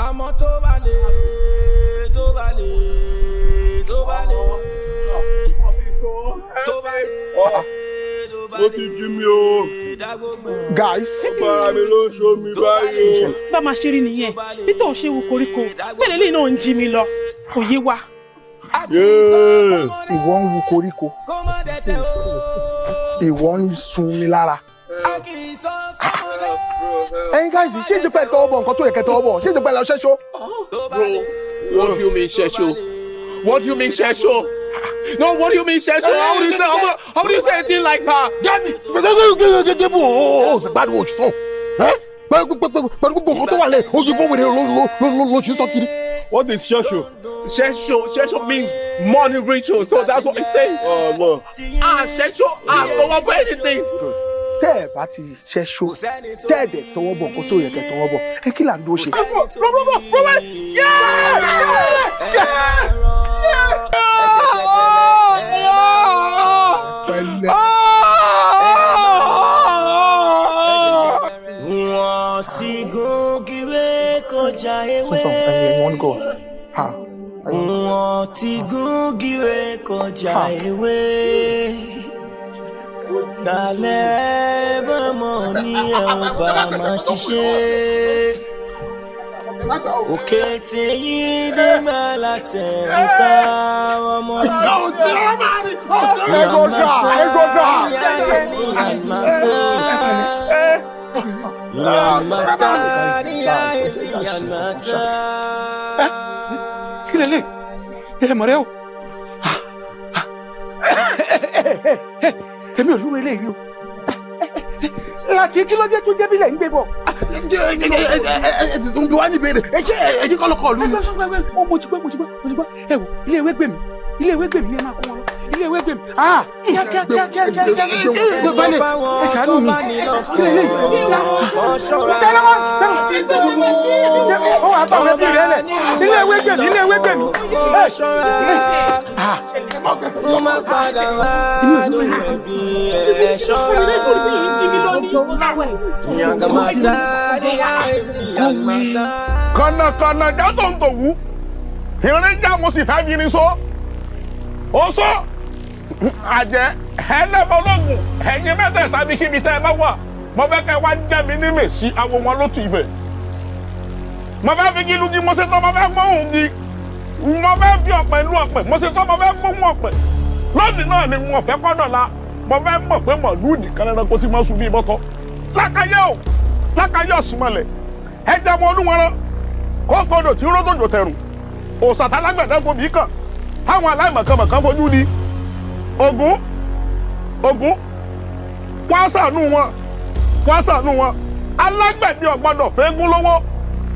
Àmọ́ tó bá lè ó ti jí mi o. Guys. Bára mi ló ń ṣó mi báyìí. Bá máa ṣe rí nìyẹn nítorí òun ṣe wù koríko pẹ̀lẹ́ lè náà ń jí mi lọ kò yé wa. Ìwọ ń wu koríko ìwọ ń sun mi lára. Ẹ̀yin guys ṣé ìjọba ẹ̀ tọwọ́ bọ̀ nǹkan tó yẹ kẹ́ tọwọ́ bọ̀ ṣé ìjọba ẹ̀ lọ ṣẹ́ṣọ́. Bro, what do you mean ṣẹ́ṣọ́? What do you mean ṣẹ́ṣọ́? No, what do you mean ṣẹ́ṣọ́? How do you say a thing like that? Gẹ́gẹ́ bó o sì gbádùn oṣù sọ. Pẹ̀lú gbogbo nǹkan tó wà lẹ̀ òyìnbó wèrè lóṣù sọ kiri. What is ṣẹ́ṣọ́? Ṣẹ́ṣọ́ means money ritual, so that's what I say. Ṣẹ́ṣọ́, fọwọ́ bọ anything. Tẹ́ ẹ̀ bá ti ṣẹ́ṣọ́ tẹ́ ẹ̀ dẹ̀ tọwọ́ bọ̀ nǹkan tó yẹ kẹ́ tọwọ́ bọ̀ ẹ kí là ń dúró ṣe. Wọ́n ti gúngìrè kọjá ewé. Wọ́n ti gúngìrè kọjá ewé. Dalẹ̀ bọ́mọ ní ọba máa ti ṣe. Òkè tí yín dé máa látẹ̀ ń ká ọmọ yìí. Kí lélẹ̀? Mọ̀rẹ́ o. Èmi ò lúwe eléyìí o. Láti kí ló dé tó jẹ́ bílẹ̀ ń gbé bọ̀? Ẹ̀sìn tó ń bí wá ní ìbéèrè. Ẹ̀jẹ̀ kọ́ lọ́kọ̀ lù. Mo ti gbọ́. Ẹ wo ilé EWEGBEMI ni ẹ máa kó wọn lọ. Ilé EWEGBEMI. Kíá. Balẹ̀ ẹ ṣàánú mi. Kí lè léyìí? Tẹ́lẹ̀ wá. Ó wà bá ọ̀rẹ́ bí rẹ̀ lẹ̀. Ilé EWEGBEMI. Ó máa padà wá lórí ẹbí ẹ̀ ṣọ́ra. Yàgàmàtà ní àìbí yàgàmàtà. Kànnàkànnà já tó ń tòwú. Ìrìn já mo sì fẹ́ fi irin so. Ó sọ. Àjẹ́ ẹlẹ́mọlógún ẹ̀yin mẹ́tẹ̀ẹ̀ta ní kíbi tẹ́ ẹ bá wà. Mo fẹ́ kẹ́ wá jẹ́ mi ní mèsì awo wọn ló tù Ifẹ̀. Mo fẹ́ fi gílù jí mo ṣe tán mo fẹ́ gbóhùn jí. Mo fẹ́ fi ọ̀pẹ lu ọ̀pẹ mo ṣe tán mo fẹ́ gbóhùn ọ̀pẹ. Lónìí náà ni wọn fẹ́ kọ́ dọ̀la mo fẹ́ mọ̀ pé màlúù nìkan lẹ́ranko tí mo sùn bí ìbọ́tọ́ lákàyè ọ̀sìnmọ̀lẹ̀ ẹja ọmọ ọdún wọn rán kó gbọdọ̀ tí rótòjò tẹ̀rù òsàtà lágbẹ̀dẹ fomi kàn táwọn aláìmọ̀kànmọ̀kàn fojú di Ògún wọ́n ṣàánú wọn alágbẹ̀dẹ ò gbọdọ̀ fẹ́gún lọ́wọ́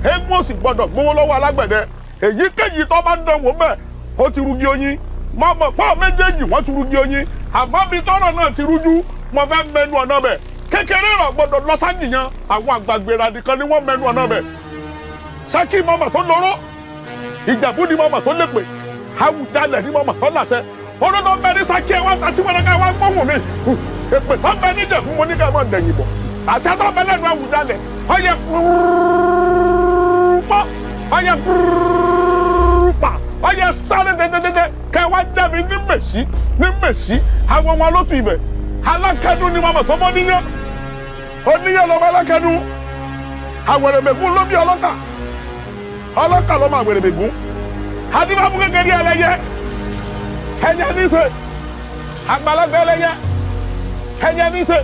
eégún ò sì gbọdọ̀ gbówó lọ́wọ́ alágbẹ̀dẹ èyíkéyìí tó bá dánwò bẹ́ẹ̀ ó ti rúgi oyin mo mọ̀ pé méjèèjì wọ́n ti rúgi oyin àmọ́ bí tọ́rọ̀ náà ti rújú mo fẹ́ mẹ́nu ọ̀nà bẹ̀ kékeré rẹ̀ gbọdọ̀ lọ ságìyàn àwọn àgbàgbèrè nìkan ni wọ́n mẹ́nu ọ̀nà bẹ̀ Ṣakí mọ̀mọ̀ tó lóró Ìjẹ̀bú ni mọ̀mọ̀ tó lépè Awùjalẹ̀ ni mọ̀mọ̀ tó làṣẹ olódò ń bẹ ní Ṣakí ẹ̀ wá tàtí wọn ká wá gbóhùn mi èpè tó ń bẹ ní Ìjẹ̀bú mo ní ká máa dẹ̀yìn bọ̀ àṣẹ tó ń bẹ lẹ́nu Awùjalẹ̀ ọyẹ pọ́ ọyẹ pa ọyẹ sáré dédédédé kẹ wá dẹ́bi ní Mèsí àwọn wọn ló tu ibẹ̀ alákẹ́dùn ni mọ̀mọ̀ tó mọ́ níyàn oníyàn lọ́mọ alákẹ́dùn àwẹ̀rẹ̀mẹ̀gún ló bí ọlọ́kà lọ́mọ àwẹ̀rẹ̀mẹ̀gún adébáfún kékeré ẹlẹ́yẹ ẹ̀yẹ níṣe àgbàlagbà ẹlẹ́yẹ ẹ̀yẹ níṣe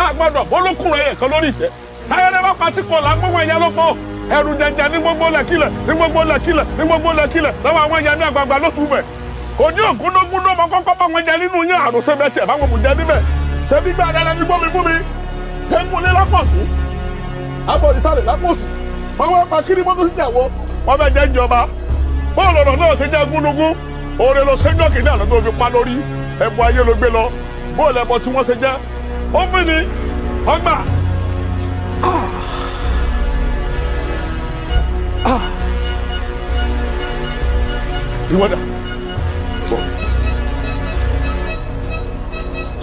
àgbàdọ̀ bólókùnrin ẹ̀yẹ kan lórí ìtẹ́ táyẹ̀dẹ́ bá patí kọ̀ lágbóhùn ẹ̀yẹ ló pọ̀ ẹ̀rù jẹjẹ ní gbogbo lẹ́kílẹ̀ lọ́wọ́ àwọn ẹ̀yẹ ní àgbààgbà ló tù bẹ̀ kò ní ògúndógúndó mọ kọ́kọ́ bá wọn jẹ nínú yín àròsẹ bẹ́ẹ̀ tiẹ̀ báwọn kò jẹ níbẹ̀ ṣebí gbà dára ní gbómi kéńgúnlé lápọ̀sí abọ̀dísàlẹ̀ lápọ̀sí wọn wá pa kiri mọ́tò sí jẹ̀wọ́ wọn fẹ́ jẹ́ ìjọba bọ́ọ̀lù ọ̀rọ̀ náà ṣe jẹ́ gúnlógún oore lọ ṣẹ́jọ́ kìíní àná tó fi pa lórí ẹ̀bùn ayé ló gbé lọ bọ́ọ̀lù ẹ̀bọ tí wọ́n ṣe jẹ́ ó fi ní ọgbà. ìwọ́dà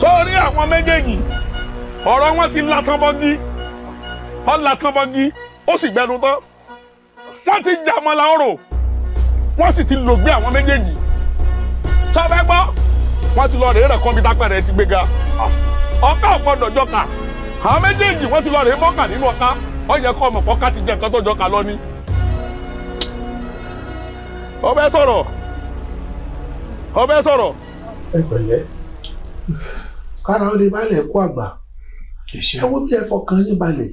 sórí àwọn méjèèjì ọ̀rọ̀ wọn ti látọ́bọ́gí ó sì gbẹnu tán wọ́n ti jà mọ́ láòrò wọ́n sì ti lògbé àwọn méjèèjì sọ́fẹ́ gbọ́ wọ́n ti lọ rèé rẹ̀ kọ́mpútà pẹ̀rẹ̀ ti gbéga ọ̀ká ọ̀gbọ́dọ̀ jọkà àwọn méjèèjì wọ́n ti lọ rèé mọ́kà nínú ọ̀ká ó yẹ kọ́ ọmọ kọ́ká ti jẹ nǹkan tó jọkà lọ ni. ọbẹ̀ sọ̀rọ̀. ẹ pẹ̀lẹ́ kára ó lè balẹ̀ kó àgbà ẹ wo bí ẹ fọkàn yín balẹ̀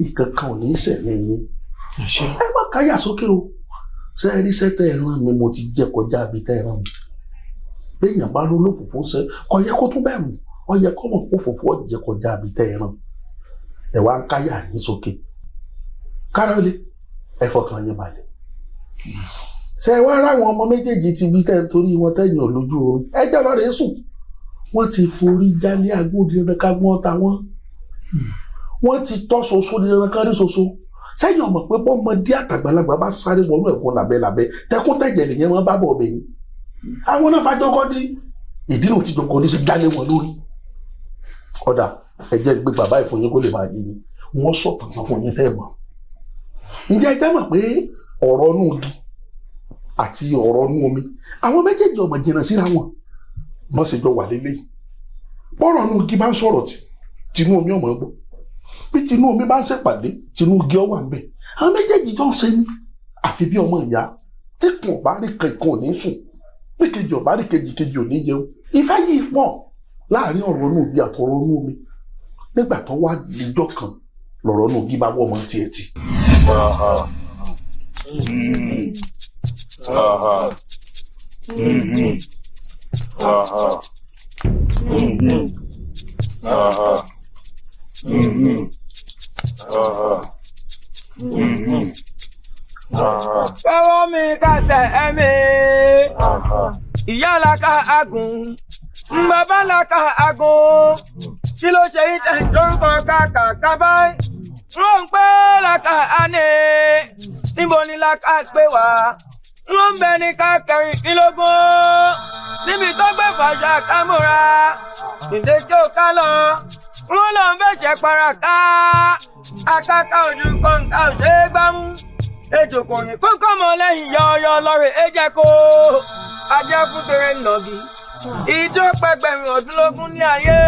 ìkankan ò ní í ṣẹlẹ̀ yín ẹ má káyà sókè o ṣe é rí sẹ́tẹ̀ ẹ̀ràn mi mo ti jẹ́ kọjá àbí tẹ́ ẹ̀ràn mi béèyàn bá ló lófòfó ṣe kò yẹ kó tún bẹ̀rù ó yẹ kó mọ̀ kó fòfó jẹ́ kọjá àbí tẹ́ ẹ̀ràn ẹ wá ń káyà yín sókè kára ó lè ẹ fọkàn yín balẹ̀ ṣe wá ráwọn ọmọ méjèèjì ti bí tẹ́ torí wọn tẹ́yìn ò lójú oorun ẹ jẹ́ lọ rèé sùn wọ́n ti forí jálé agbóhùn dandan ká gbọ́n ta wọ́n ti tọ́ soso dandan ká rí soso sẹ́yìn ọmọ pé bọ́mọdé àtàgbàlagbà bá sáré wọnú ẹ̀kún làbẹ́làbẹ́ tẹkún tẹ̀jẹ̀ nìyẹn wọn bá bọ̀ ọbẹ̀ yìí àwọn náà fàjọkọ́ dí ìdínà tí jọkọ́ dí sí jálé wọn lórí ọ̀dà ẹ̀jẹ̀ gbé bàbá ìfòyín kó lè máa yé yín wọ́n sọ̀tàn kan fún yín tẹ́ mọ̀ ǹjẹ́ ẹ jẹ́ mọ̀ pé ọ̀rọ̀ nù igi àti ọ̀rọ̀ nù omi àwọn méjèèjì ọmọ jìnnà síra wọn wọ́n sì jọ wà lélẹ́yìn bọ́rọ̀ nù igi bá ń sọ̀rọ̀ tinú omi ọmọ gbọ́ bí tinú omi bá ń ṣèpàdé tinú igi ọwà ń bẹ àwọn méjèèjì jọ ń ṣe ní àfi bí ọmọ ìyá tí kan ò bá rí kan ò ní sùn bí kejì ò bá rí kejì ò ní jẹun ìfẹ́ yìí pọ̀ láàrin ọ̀rọ̀ nù igi àtọ̀rọ̀ nù omi nígbà tó wá níjọ́ kan lọ̀rọ̀ nù igi bá wọ́ ọmọ tiẹ̀ tì. Fọwọ́ mi kásẹ̀ ẹ̀mí, ìyá la ká agùn, bàbá la ká agùn, kí ló ṣe yín tẹ̀ lórúkọ kàkà kábáyé, wọ́n ń pẹ́ la ká àná, níbo ni la ká gbé wá, wọ́n ń bẹ ní ká kẹrìndínlógún, níbi tó gbé fàṣà kámúra, ìdẹ́jọ́ ká lọ, wọ́n lọ ń fẹsẹ̀ para ká, akáká ojú kọ̀ǹkà ò ṣe é gbámú. Ejò kò ní kókó mọ lẹ́yìn yọ̀ọ̀yọ̀ lọ́rẹ̀ ẹ̀jẹ̀ kó ajá fún bèrè nàgì. Ìjọ pẹgbẹ̀rún ọdúnlógún ní ayé.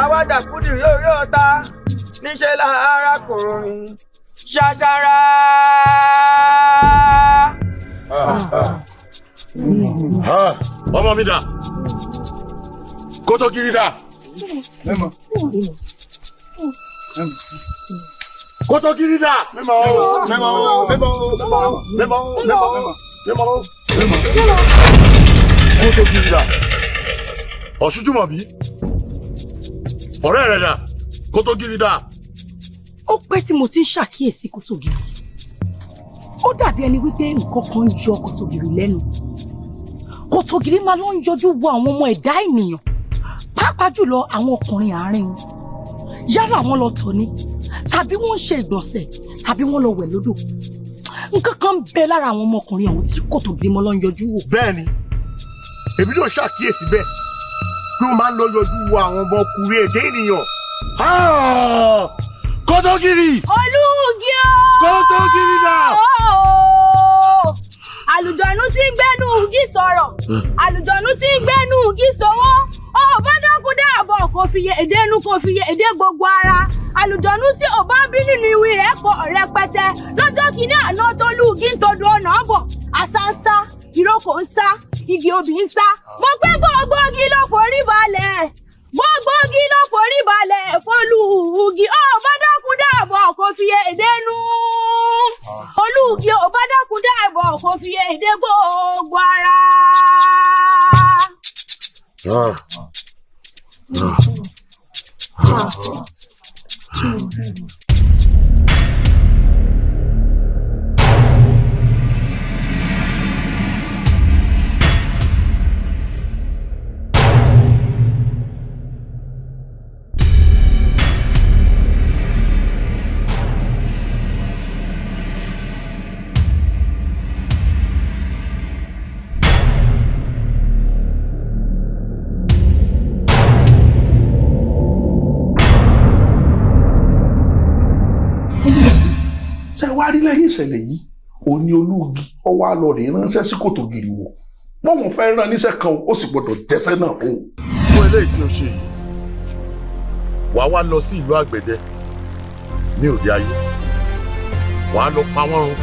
Àwàdà kúdì lórí ọ̀tá. Níṣẹ́ la ara kò rìn. Ṣàṣàrà. Ọmọ mi dà. Kótó kiri dà. Memo. Koto Girida. Memo. Koto Girida. Ọ̀ṣújúmọ̀bí. Ọ̀rẹ́ rẹ̀ dà. Koto Girida. Ó pẹ́ tí mo ti ń ṣàkíyèsí Kòtògìrì. Ó dàbí ẹni wípé nǹkan kan ń yọ Kòtògìrì lẹ́nu. Kòtògìrì máa lọ ń yọjú wo àwọn ọmọ ẹ̀dá ènìyàn, pàápàá jùlọ àwọn ọkùnrin àárín wọn. Yálà wọ́n lọ tọ̀ ni, tàbí wọ́n ń ṣe ìgbọ̀nsẹ̀, tàbí wọ́n lọ wẹ̀ lódò. Nǹkan kan ń bẹ lára àwọn ọmọkùnrin àwọn tí Kòtògìrì máa lọ ń yọjú wò. Bẹ́ẹ̀ni, èmi náà ṣàkíyèsí bẹ́ẹ̀ pé wọ́n máa ń lọ yọjú wo àwọn ọmọkùnrin ẹ̀dá ènìyàn. Kòtògìrì! Olúgi o! Kòtògìrì náà! Àlùjọ̀nú tí ń gbẹ́nu igi sọ̀rọ̀, àlùjọ̀nú tí ń gbẹ́nu igi sọ̀wọ́, ó bá dákú dáàbọ̀ kò fi yé èdè inú kò fi yé èdè gbogbo ara. Àlùjọ̀nú tí ò bá bí nínú ìwé rẹ̀ pọ̀ rẹpẹtẹ lọ́jọ́ kìíní àná tó lùgí ń tọdù ọ̀nà bọ̀. Àṣà ń sá, ìrókò ń sá, igi obì ń sá. Mo pé gbogbo igi ló forí balẹ̀. Gbogbo igi ló forí balẹ̀ f'Olúgi. Ó bá dákú dáàbọ̀ kò fi yé èdè inú. Olúgi ò bá dákun dáàbọ̀ kò fi èdè gbogbo ara. Wá rí lẹ́yìn ìṣẹ̀lẹ̀ yìí ó ní Olúgi ó wá lọ rè ránṣẹ́ sí Kòtògìrì wò wọ́n fẹ́ rán níṣẹ́ kan ó sì gbọ́dọ̀ jẹ́sẹ́ náà fún un. fún eléyìí tí o ṣe yìí wàá wá lọ sí ìlú àgbẹ̀dẹ ní òde ayé wàá lọ pa wọ́n run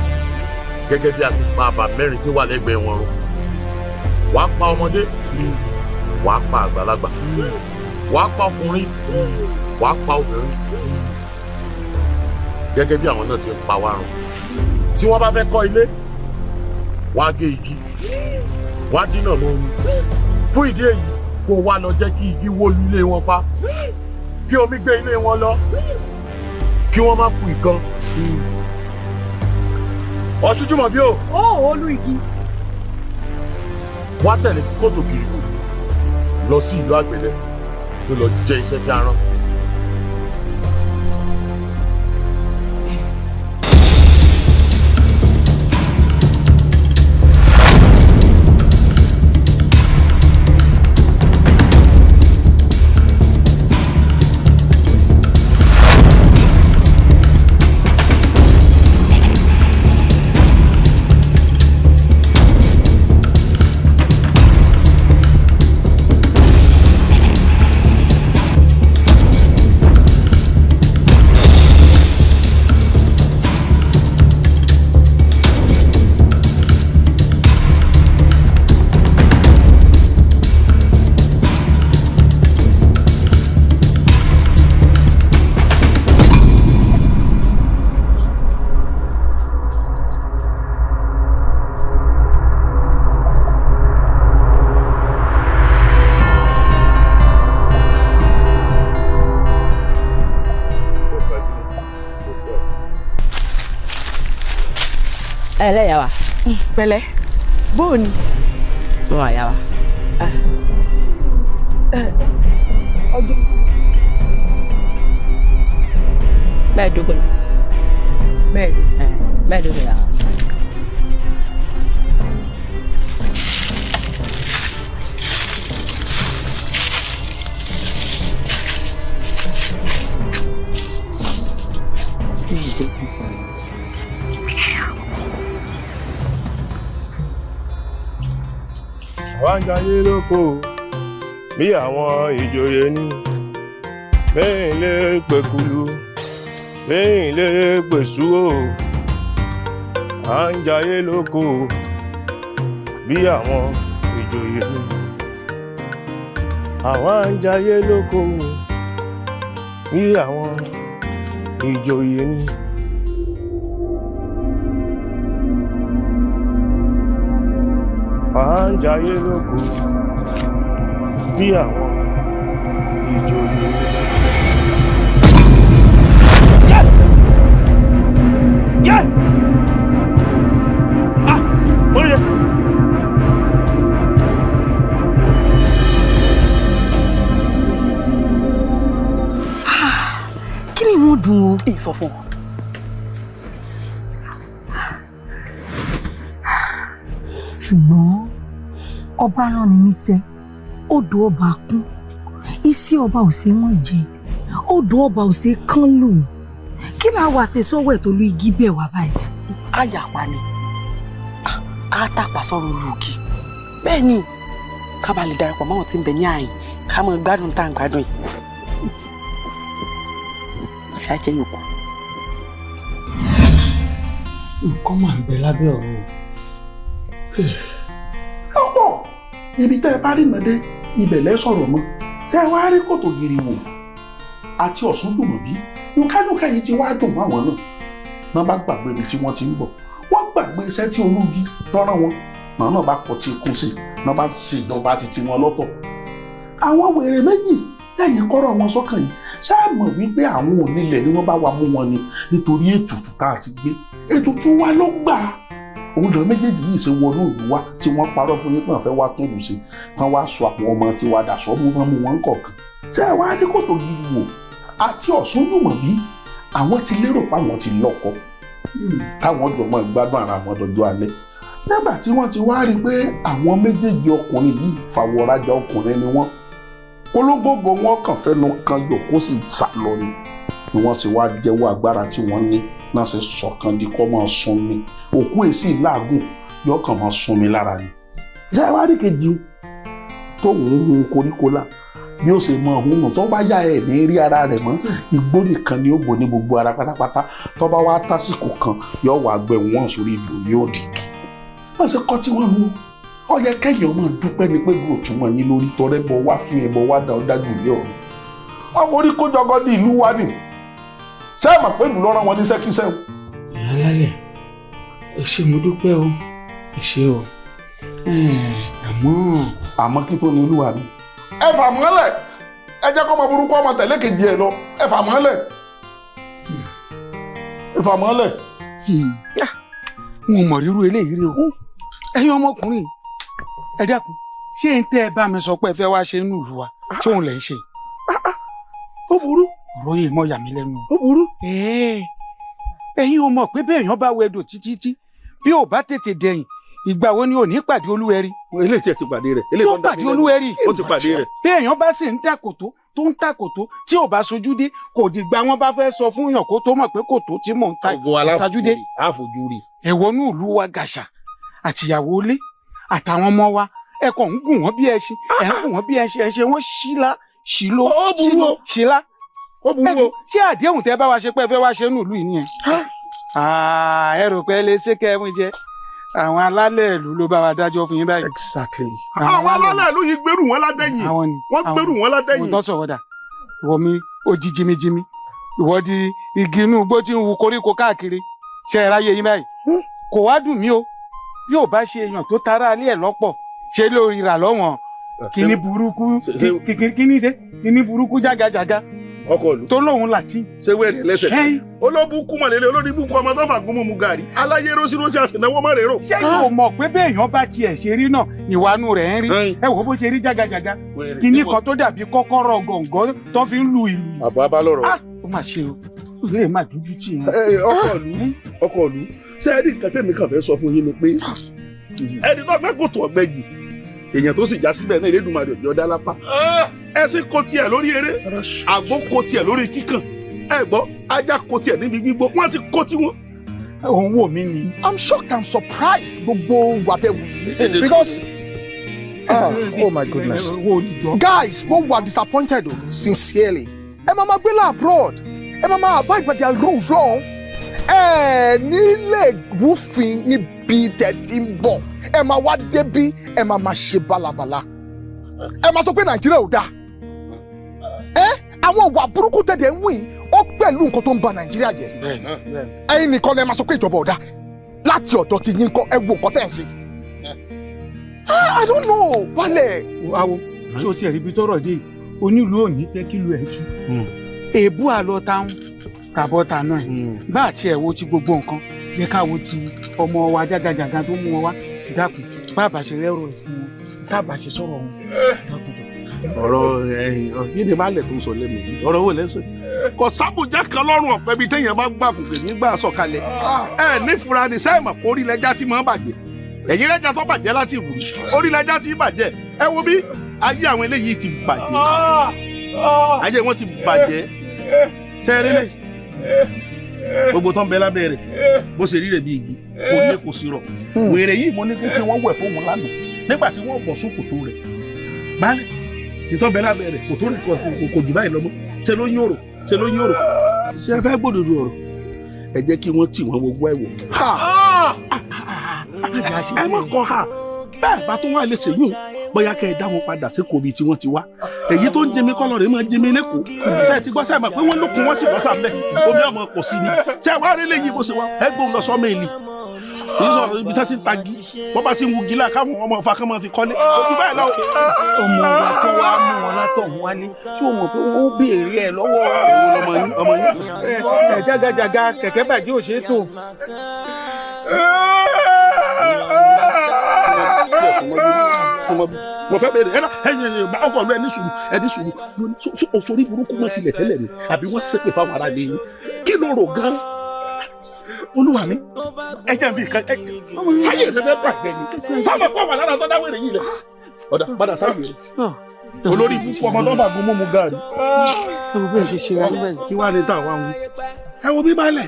gẹ́gẹ́ bí a ti pa àbà mẹ́rin tí wà lẹ́gbẹ̀ẹ́ wọn run wàá pa ọmọdé wàá pa àgbàlagbà wàá pa ọkùnrin wàá pa obìnrin gẹ́gẹ́ bí àwọn náà ti ń pa wá run tí wọ́n bá fẹ́ kọ́ ilé wọ́n á gé igi wọ́n á dínà mọ́ omi fún ìdí èyí kó wá lọ jẹ́ kí igi wó lu ilé wọn pa kí omi gbé ilé wọn lọ kí wọ́n má kú ìkan. Ọ̀ṣújúmọ̀bí o. Ó Olúgi. wá tẹ̀lé Kòtògìrì lọ sí ìlú àgbẹ̀dẹ tó lọ jẹ iṣẹ́ tí a rán. ẹlẹ́yà wa. pẹ̀lẹ́ bóò ni. mo wà yá wa. ọjọ́. mẹ́ẹ̀ẹ́dógún. mẹ́ẹ̀ẹ́dógún yà wá. wá ń jayé lóko bí àwọn ìjòyè ní bẹ́ẹ̀ lè pẹ̀kúlù bẹ́ẹ̀ lè pẹ̀sù o à ń jayé lóko bí àwọn ìjòyè ní àwa ń jayé lóko bí àwọn ìjòyè ni. À ń jayé lóko bí àwọn ìjòyè ni. Yẹ́! Ah! Mo rí ẹ. Kí ni wọ́n dùn o? Ìsọ fún ọ. Ṣùgbọ́n ọba rán ni níṣẹ́, odò ọba kún, iṣẹ́ ọba ò ṣe wọ́n jẹ, odò ọba ò ṣe kán lù. Kí la wá ṣe sọ́wọ́ ẹ̀ tó lu igi bẹ̀ wá báyìí? Àyàpá ni á tàpá sọ̀rọ̀ olùkì bẹ́ẹ̀ ni ká bá lè darapọ̀ máwọn tí ń bẹ ní àyìn ká mọ gbádùn tá à ń gbádùn yìí. Ṣé ajẹ́ yòókù? Nǹkan máa ń bẹ lábẹ́ ọ̀run. Ọ̀pọ̀ ibi tẹ́ ẹ bá rí nàdé ibẹ̀ lẹ́ sọ̀rọ̀ mọ́. Ṣé ẹ wá rí kòtò gírí wò àti ọ̀sùn dùnmọ̀ bí? Nùkánùká yìí ti wá dùn máwọn náà. Náà bá gbàgbé ibi tí wọ́n ti ń bọ̀. Wọ́n gbàgbé iṣẹ́ tí olúgi tọ́ràn wọn. Náà náà bá kọ̀ tí kún sí. Náà bá ṣe ìjọba ti ti wọn lọ́tọ̀. Àwọn wèrè méjì tẹ̀yìn kọ́rọ̀ wọn sọ́kàn yìí. Ṣáà mọ̀ wípé àwọn onílẹ̀ ni wọ́n bá wa mú wọn ni nítorí ètùtù tá a ti gbé. Ètùtù wa ló gbà á. Òun lọ méjèèjì yìí ṣe wọnú ìlú wa tí wọ́n parọ́ fún yín pé wọ́n fẹ́ wá tún lù sí. Wọ́n wá sọ àwọn ọmọ tiwa dàsọ́ mú wọn kọ̀ọ̀kan. Ṣé ẹ wá rí kòtò gidi wò àti ọ̀sùn dùnmọ̀ bí? Àwọn ti lérò pé àwọn ti lọ́kọ. Táwọn jọmọ ìgbádùn ara wọn dọjọ́ alẹ́. Nígbà tí wọ́n ti wá rí i pé àwọn méjèèjì ọkùnrin yìí fàwọ̀rajà ọkùnrin ni wọ́n. Ológbògbò wọn kàn fẹ́nu kan jòkó sì sá lọ ni wọ́n sì wá jẹ́wọ́ agbára tí wọ́n ní náà ṣe sọ̀kan di kọ́ máa sun mi òkú èsì láàgùn yóò kàn máa sun mi lára ni. ṣé ẹ wá rí kejì tóun ń hun koríko la bí ó ṣe máa hun nù tó bá yá ẹ̀ ní rí ara rẹ̀ mọ́ igbó nìkan ni ó bò ní gbogbo ara pátápátá tó bá wá tásìkò kan yóò wá gbẹ wọn sórí ìlú yóò dì. wọ́n ṣe kọ́ tí wọ́n mú ọ yẹ kẹ́yìn ọmọ dúpẹ́ ni pé gbòò túmọ̀ yín lórí tọrẹ bọ wá fún ẹbọ wá dá ọ dájú ilé ọ̀run. wọ́n forí kó jọgọ́ ní ìlú wa nì ṣé ẹ mọ̀ pé ìlú lọ́rọ̀ wọn ní sẹ́kísẹ́ o. ìyá lálẹ́ ẹ ṣé mo dúpẹ́ o ẹ ṣé o àmọ́ kí tó ní olúwa mi. ẹ fà mọ́lẹ̀ ẹ jẹ́ kó ọmọ burúkú ọmọ tẹ̀lé kejì ẹ lọ ẹ fà mọ́lẹ̀ ẹ fà mọ́lẹ̀. n ò mọ̀ rírú eléyìí rí o ẹ̀yin ọmọkùnrin ẹ dákun ṣé n tẹ́ ẹ bá mi sọ pé ẹ fẹ́ wá ṣe nínú ìlú wa tí òun lè ń ṣe. ó burú. ọ̀rọ̀ yìí mọ̀ yà mí lẹ́nu. ó burú. ẹ̀yin ò mọ̀ pé béèyàn bá wẹdò títí bí ò bá tètè dẹ̀yìn ìgbà wo ni ò ní pàdé olúwẹ̀rí. eléyìí tí ẹ ti pàdé rẹ̀. yóò pàdé olúwẹ̀rí. ó ti pàdé rẹ̀. béèyàn bá sì ń dàkòtó tó ń tàkòtó tí ò bá sojú dé kò dìgbà wọn bá fẹ́ sọ fún yàn kó tó mọ̀ pé kòtó tí mò ń ta ìsajúdé. àfojú rí. èwo ní ìlú wa gàṣà àtìyàwó ilé àtàwọn ọmọ wa ẹ kàn ń gùn wọn bí ẹṣin ẹ ń gùn wọn bí ẹṣin ẹ ṣe wọn ṣílá. ó burú o. ṣé àdéhùn tẹ bá wa ṣe pé ẹ fẹ́ wá ṣe nùlù yìí nìyẹn. ẹ rò pé ẹ lè ṣe kẹ ẹ mú jẹ àwọn alálẹ̀ ìlú ló bá wa dájọ́ fún yín báyìí. exactly. àwọn alálẹ̀ ìlú yìí gbèrú wọn ládẹ́yìn. wọ́n gbèrú wọn ládẹ́yìn. mo tọ́ sọ̀rọ̀ dà ìwọ mi ó jí jimijimi ìwọ di igi inú igbó tí ń wu koríko káàkiri ṣe é ráyè yín báyìí. kò wá dùn mí o bí ò bá ṣe èèyàn tó tara alẹ́ ẹ̀ lọ́pọ̀ ṣe lórí rà lọ́wọ́n kíní burúkú jágajàga ọkọ ìlú tó lóun láti. ṣé wẹ́rẹ̀ lẹ́sẹ̀ olóbùkú mọ̀lẹ́lẹ́ olórí ibùkú ọmọ tó fà gúnmọ̀ mu gàrí aláyé rọ́sírọ́sí àṣẹnáwó mọ́ rẹ̀ rò. ṣé yóò mọ̀ pé béèyàn bá tiẹ̀ ṣe rí náà ìwánú rẹ̀ ń rí ẹ wò bó ṣe rí jágajàga kíní kan tó dàbí kọ́kọ́rọ́ gọ̀ǹgọ́ tó fi ń lu ìlú. àbọ̀ abálọ̀rọ̀. ó mà ṣe o ilé má dúdú tì í. ọkọ ìlú ṣé ẹ rí nǹkan tẹ̀mí kan fẹ́ sọ fún yín ni pé ẹni tó gbẹ́ kòtò ọ̀gbẹ́jì èèyàn tó sì já síbẹ̀ náà Elédùmarè ọjọ́ dá lápá ẹṣin kò tiẹ̀ lórí eré àgbò kò tiẹ̀ lórí kíkàn ẹ gbọ́ ajá kò tiẹ̀ níbi gbígbó wọ́n ti kó tí wọ́n. òun wò mí ni. I'm shocked and surprised gbogbo wàtẹ́wù yìí because oh my goodness guys mo wà disappointed sincerely ẹ máa ma gbé lọ abroad ẹ máa ma abide by their rules lọ́hùn ẹ nílé rúfin níbi tẹ̀tí ń bọ̀ ẹ máa wá débí ẹ máa ma ṣe balabala ẹ máa sọ pé Nàìjíríà ò dáa àwọn ìwà burúkú tẹ̀dẹ̀ ń wù yìí ó pẹ̀lú nǹkan tó ń ba Nàìjíríà jẹ́. ẹ̀yin nìkan lẹ máa sọ pé ìjọba ọ̀dà láti ọ̀dọ̀ ti yín kọ́ ẹ wo nǹkan tẹ̀ ń ṣe. I don't know wálẹ̀. àwo tí o tiẹ̀ rí ibi tọ́rọ̀ dé onílù òní fẹ́ kí lu ẹ̀ tú. èébú àlọ́ táwọn kàbọ̀tà náà bá àti ẹ̀wò ti gbogbo nǹkan yẹ ká wo ti ọmọ wa jágajàga tó mú wọn wá dákun bàbá ṣe rẹ́rọ̀ ẹ̀ fún wọn tábà ṣe sọ̀rọ̀ wọn dákun. ọ̀rọ̀ kí ni baálẹ̀ tó ń sọ lẹ́nu yìí ọ̀rọ̀ wo lẹ́sọ̀ kò sábùjá kan lọ́rùn ọ̀pẹ bíi téèyàn bá gbà kùkè nígbà sọ̀kalẹ̀ ẹ nífura ní sẹ́ẹ̀mọ̀ kó orí lẹ́jà tí máa ń bàjẹ́ ẹ̀yìn lẹ́jà tó bàjẹ́ láti ìlú orí lẹ́jà tí bàjẹ́ ẹ wo bí ayé àwọn eléyìí ti bàjẹ́ ayé wọn ti bàjẹ́ sẹ́ẹ̀rẹ́lẹ̀ gbogbo tó ń bẹ lábẹ́ rẹ̀ bó ṣe rí rẹ̀ bí igi kò ní kò sí rọ̀ wèrè yìí mo ní kí wọ́n wẹ̀ fóun lánàá nígbà tí wọ́n bọ̀ sókòtò rẹ̀ báyìí ìtọ́ bẹ lábẹ́ rẹ̀ kò tó rẹ̀ kò jù báyìí lọ́mọ́ ṣe ló yín òrò ṣe ẹ fẹ́ gbòdòdó ọ̀rọ̀ ẹ jẹ́ kí wọ́n tì wọ́n gbogbo ẹ̀wọ̀ ẹ mọ̀ kọ́ ha bẹ́ẹ̀ bá tó wà lè ṣèyún bóyá kẹ́ ẹ dá wọn padà sí kòbí tí wọ́n ti wá èyí tó ń jẹmi kọ́lọ̀ rẹ̀ máa ń jẹmi lẹ́kọ̀ọ́ ṣe ti gbọ́ sẹ́ẹ̀ mọ̀ pé wọ́n lókun wọ́n sì bọ́ sàmẹ́ omi ọmọ kò sí ni ṣe wá rí léyìí bó ṣe wá ẹ gbóhùn lọ sọ́mọ èlì ibi tá ti ń tagi wọ́n bá sì ń wugi láà káwọn ọmọ ọ̀fà kan máa fi kọ́lé ojú báyìí lọ. ọmọ ọba tó wá mú wọn látọ̀hún wálé tí o mọ̀ pé wọ́n ó béèrè ẹ̀ lọ́wọ́ ọmọ yín ẹ̀ jágajàga kẹ̀kẹ́ bàjẹ́ ò ṣeé tò. mo fẹ́ bẹ̀rẹ̀ ẹ̀yin ọkọ̀ ọ̀lú ẹni sùúrù òṣòrí burúkú wọn tilẹ̀ tẹ́lẹ̀ ni àbí wọ́n ṣépè fáwọn ará lè yín kí ló rò gan-an olúwa mi ẹjẹ fi kan sáyé rẹ fẹ́ bàjẹ́ ni sábà kọ́ wà lára tó dáwọ́ èrè yìí lẹ ọ̀dà padà sáyé rẹ olórí fún ọmọ nọ́mbà gbọmọ mu gaari. ẹ wo bí ẹ ṣe ṣe ra níbẹ̀. kí wàá ní tàwa ń ẹ wo bí balẹ̀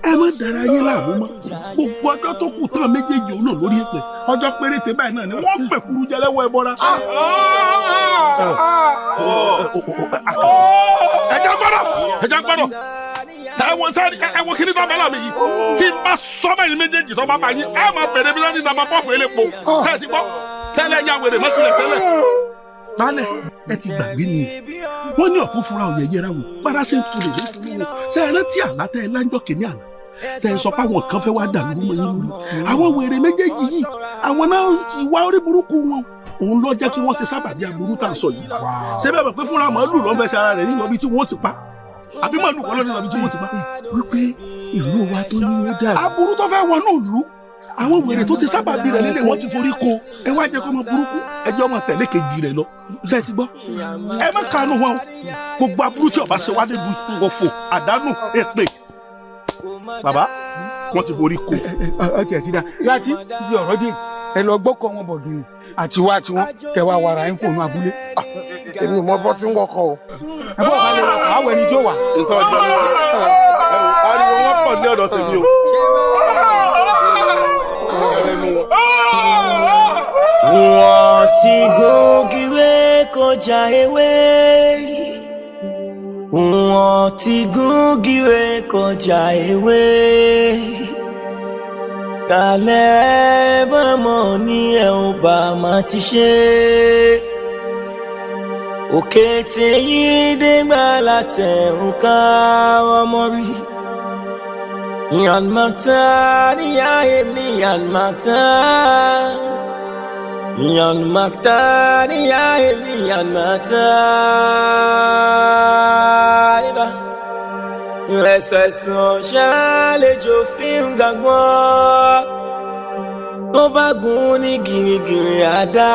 ẹ má dára yín láàmú mọ́ gbogbo ọjọ́ tó kù tán méjèèjì òun náà lórí èpè ọjọ́ péréte báyìí náà ni wọ́n pè kúrú jẹ lẹ́wọ́ ẹ bọ́ra. ẹja gbọ́dọ̀ ẹwọ sáré ẹwọ kiri tó bẹ́ẹ̀ láàmì yìí tí n bá sọ́mọ́ yìí méjèèjì tó bá bá yín ẹ máa bẹ̀rẹ̀ bí lọ́dún ìdàgbà pọ́ọ̀fù elépo ṣe é ti gbọ́ tẹ́lẹ̀ ya wèrè mọ́tìlẹ̀ tẹ́lẹ̀. Baálẹ̀ ẹ ti gbàgbé ni wọ́n ní ọ̀fúnfúnra òye yẹra wò bára ṣe ń tulè ní fún mi ṣe é rántí àlá tẹ́ ẹ láńjọ́ kìíní àná tẹ́ ẹ sọ pé àwọn kan fẹ́ wá dà lórí mọ́ yín lórí àwọn wèrè méjèèjì yìí àwọn náà ìwà orí burúkú wọn òun ló jẹ́ kí wọ́n ti sábàbí aburú tá à ń sọ yìí ṣé bẹ́ẹ̀ bẹ̀ pé fúnra màálù ló ń fẹsẹ̀ ara rẹ̀ nílò ibi tí wọ́n ti pa àbí màálù kọ́ ló ní ibi tí wọ́n ti pa. wípé ìlú wa tó ní ó dà. aburú tó fẹ́ wọnú ìlú àwọn wèrè tó ti sábàbí rẹ̀ nílé wọ́n ti forí ko ẹ wá jẹ́ kó ọmọ burúkú ẹjọ́ ọmọ tẹ̀lé kejì rẹ̀ lọ ṣe ti gbọ́ ẹ má kanu wọn gbogbo aburú tí ọba ṣe wá débi òfò àdánù èpè bàbá wọ́n ti forí ko. ọtí ẹ ti dá láti ibi ọ̀rọ̀ dé ẹ lọ gbọ́kọ̀ wọn bọ̀gìrì àti wá tiwọn kẹ wá wàrà ẹ̀ ń fòun abúlé. èmi mọ bọ́ tí ń wọkọ̀ o. ẹ bọ́ ọ̀gá lè wọ àwọn ẹni tí ó wà. ìsọjọ́ ariwo wọn pọ̀ ní ọ̀dọ̀ tèmi o. Wọ́n ti gògìrè kọjá ewé. Wọ́n ti gògìrè kọjá ewé. Kálẹ̀ bá mọ̀ ní ẹ̀ ò bá má ti ṣe. Òkè tẹ̀yìn dégbà látẹ̀hún ká ọmọ rí. Yanmata níyà èmi yanmata. Yanmata níyà èmi yanmata. Ẹ̀sẹ̀sán ṣàlejò fi ń gbàgbọ́. Tó bá gùn ní gìrìgìrì àdá.